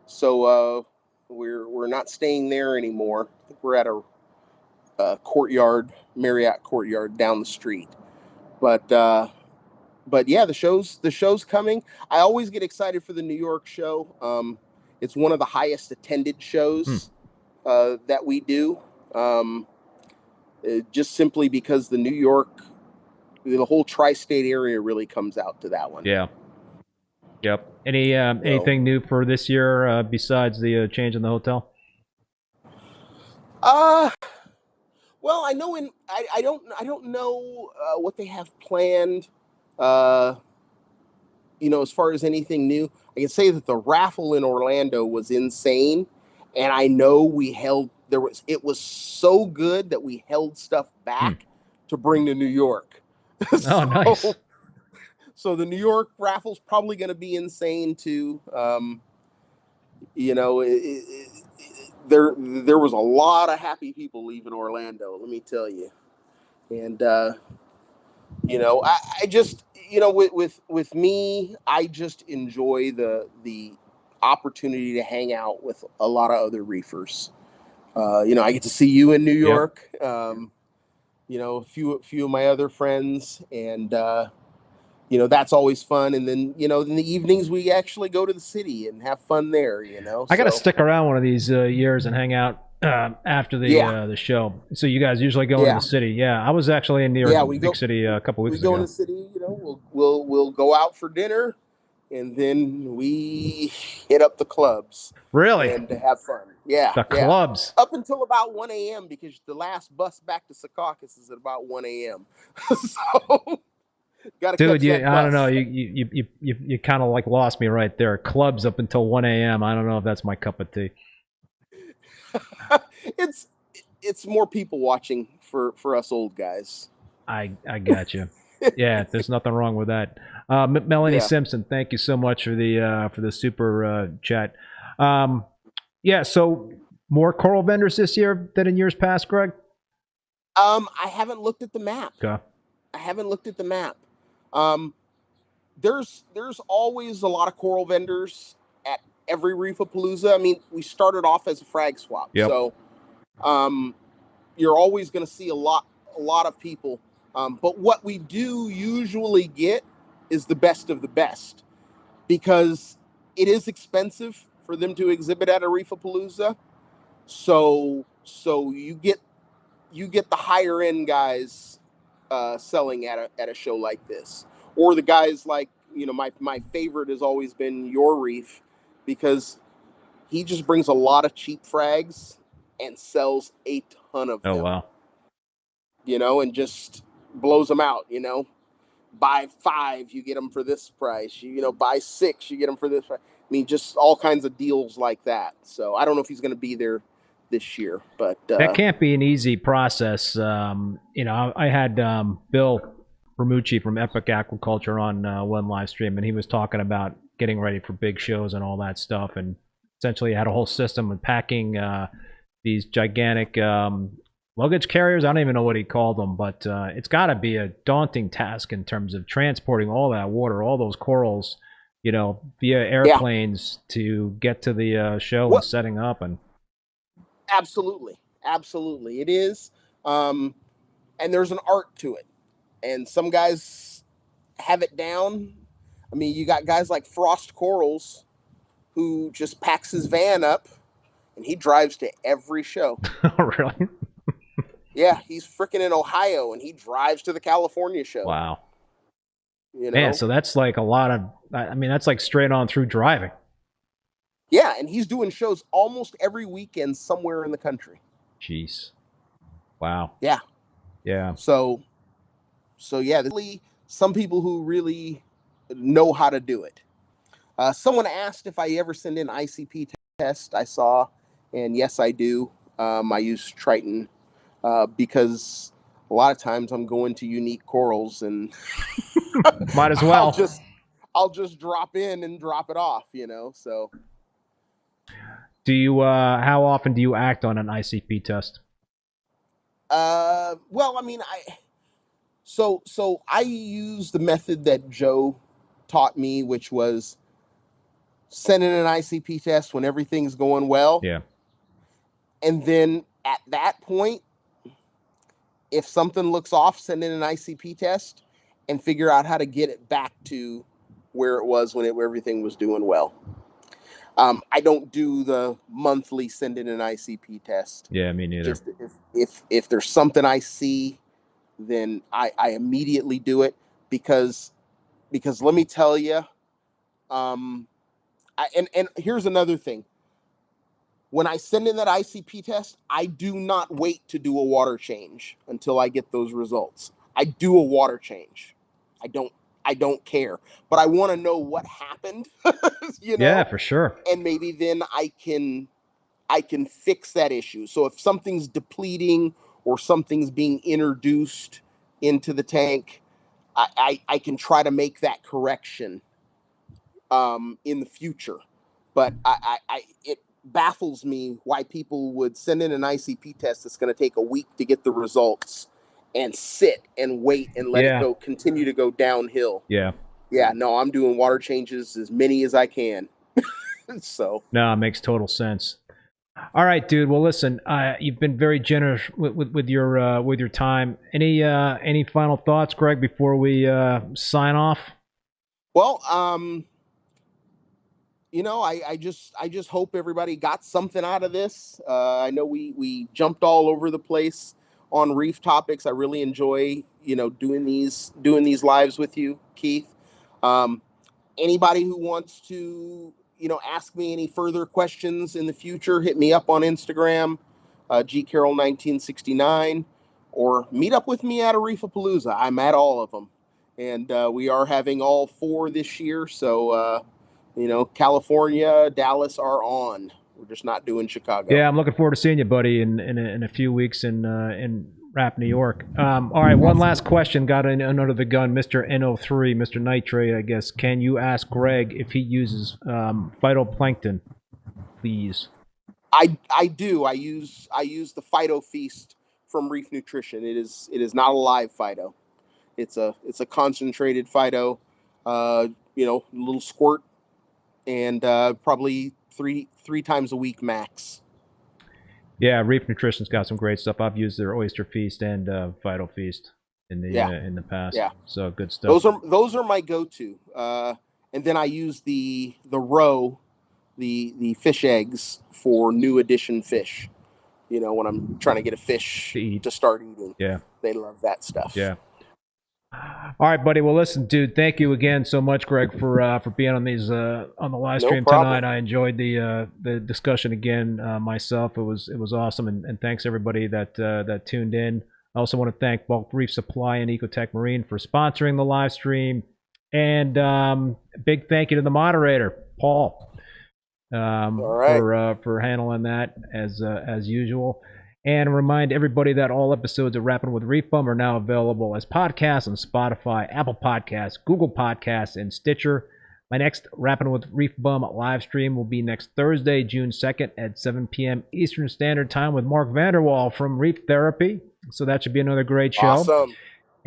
so we're not staying there anymore. I think we're at a courtyard, Marriott Courtyard down the street. But yeah, the show's coming. I always get excited for the New York show. It's one of the highest attended shows that we do. Just simply because the whole tri-state area really comes out to that one. Yeah. Yep. Anything new for this year besides the change in the hotel? Well, I know I don't know what they have planned. You know, as far as anything new, I can say that the raffle in Orlando was insane, and I know it was so good that we held stuff back to bring to New York. Oh, nice. So the New York raffle's probably going to be insane too. You know, there was a lot of happy people leaving Orlando, let me tell you. And you know, I just, you know, with me, I just enjoy the opportunity to hang out with a lot of other reefers. You know, I get to see you in New York. Yep. You know, a few of my other friends, and you know, that's always fun. And then, you know, in the evenings we actually go to the city and have fun there. You know, I got to stick around one of these years and hang out after the show. So you guys usually go in the city. Yeah, I was actually in New York, big city, a couple weeks ago. We go in the city. You know, we'll go out for dinner, and then we hit up the clubs. Really? And to have fun. Yeah. The clubs. Up until about 1 a.m. because the last bus back to Secaucus is at about 1 a.m. So. Dude, I don't know. You kind of like lost me right there. Clubs up until 1 a.m. I don't know if that's my cup of tea. It's more people watching for us old guys. I got you. Yeah, there's nothing wrong with that. Melanie Simpson, thank you so much for the super chat. Yeah, so more coral vendors this year than in years past, Greg? I haven't looked at the map. Okay. I haven't looked at the map. There's always a lot of coral vendors at every Reefapalooza. I mean, we started off as a frag swap, so you're always going to see a lot of people. But what we do usually get is the best of the best, because it is expensive for them to exhibit at a Reefapalooza. So you get the higher end guys selling at a show like this, or the guys like, you know, my favorite has always been Your Reef, because he just brings a lot of cheap frags and sells a ton of them. Oh wow. You know, and just blows them out. You know, buy 5, you get them for this price. You know, buy 6, you get them for this price. I mean, just all kinds of deals like that. So I don't know if he's going to be there this year, but that can't be an easy process. You know, I had Bill Ramucci from Epic Aquaculture on one live stream, and he was talking about getting ready for big shows and all that stuff, and essentially had a whole system of packing these gigantic luggage carriers. I don't even know what he called them, but it's got to be a daunting task in terms of transporting all that water, all those corals, via airplanes to get to the show and setting up. And absolutely it is, and there's an art to it, and some guys have it down. I mean, you got guys like Frost Corals who just packs his van up and he drives to every show. Oh, really? Yeah, he's freaking in Ohio and he drives to the California show. Wow. Man, so that's like a lot of, that's like straight on through driving. Yeah, and he's doing shows almost every weekend somewhere in the country. Jeez. Wow. Yeah. Yeah. So yeah, some people who really know how to do it. Someone asked if I ever send in ICP test. I saw, and yes, I do. I use Triton because a lot of times I'm going to unique corals and might as well. I'll just drop in and drop it off, So, do you? How often do you act on an ICP test? Well, So I use the method that Joe taught me, which was send in an ICP test when everything's going well. Yeah. And then at that point, if something looks off, send in an ICP test and figure out how to get it back to where it was when everything was doing well. I don't do the monthly send in an ICP test. Yeah, me neither. Just if there's something I see, then I immediately do it because let me tell you, and here's another thing. When I send in that ICP test, I do not wait to do a water change until I get those results. I do a water change. I don't care, but I want to know what happened. Yeah, for sure. And maybe then I can fix that issue. So if something's depleting or something's being introduced into the tank, I can try to make that correction in the future. But it baffles me why people would send in an ICP test that's going to take a week to get the results and sit and wait and let it continue to go downhill. Yeah. Yeah, no, I'm doing water changes as many as I can. So. No, it makes total sense. All right, dude. Well, listen, you've been very generous with your time. Any final thoughts, Greg, before we sign off? Well, I just hope everybody got something out of this. I know we jumped all over the place on reef topics. I really enjoy doing these lives with you, Keith. Anybody who wants to ask me any further questions in the future, hit me up on Instagram, gcarroll1969, or meet up with me at a Reefapalooza. I'm at all of them, and we are having all 4 this year. So, California, Dallas are on. We're just not doing Chicago. Yeah, I'm looking forward to seeing you, buddy, in a few weeks in Rapp, New York. All right, one last question. Got under the gun, Mr. N03, Mr. Nitrate, I guess. Can you ask Greg if he uses phytoplankton, please? I do. I use the Phyto Feast from Reef Nutrition. It is not a live phyto. It's a concentrated phyto. Little squirt, and probably three times a week max. Yeah, Reef Nutrition's got some great stuff. I've used their Oyster Feast and Phyto Feast in the past. Yeah, so good stuff. Those are my go-to. And then I use the roe, the fish eggs for new edition fish. When I'm trying to get a fish to start eating. Yeah, they love that stuff. Yeah. All right, buddy. Well, listen, dude. Thank you again so much, Greg, for being on these on the live stream tonight. I enjoyed the discussion again myself. It was awesome, and thanks everybody that tuned in. I also want to thank Bulk Reef Supply and Ecotech Marine for sponsoring the live stream, and big thank you to the moderator, Paul, for handling that as usual. And remind everybody that all episodes of Rappin' with ReefBum are now available as podcasts on Spotify, Apple Podcasts, Google Podcasts, and Stitcher. My next Rappin' with ReefBum live stream will be next Thursday, June 2nd at 7 p.m. Eastern Standard Time with Mark Vanderwall from Reef Therapy. So that should be another great show. Awesome.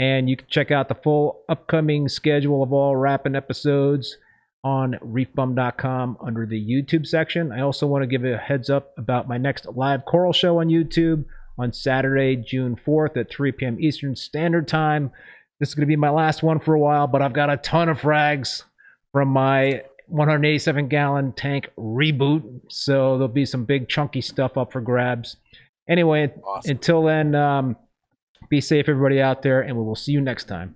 And you can check out the full upcoming schedule of all Rappin' episodes on reefbum.com under the YouTube section. I also want to give a heads up about my next live choral show on YouTube on Saturday, June 4th at 3 p.m. Eastern Standard Time. This is going to be my last one for a while, but I've got a ton of frags from my 187-gallon tank reboot. So there'll be some big chunky stuff up for grabs. Anyway, Awesome. until then, be safe, everybody out there, and we will see you next time.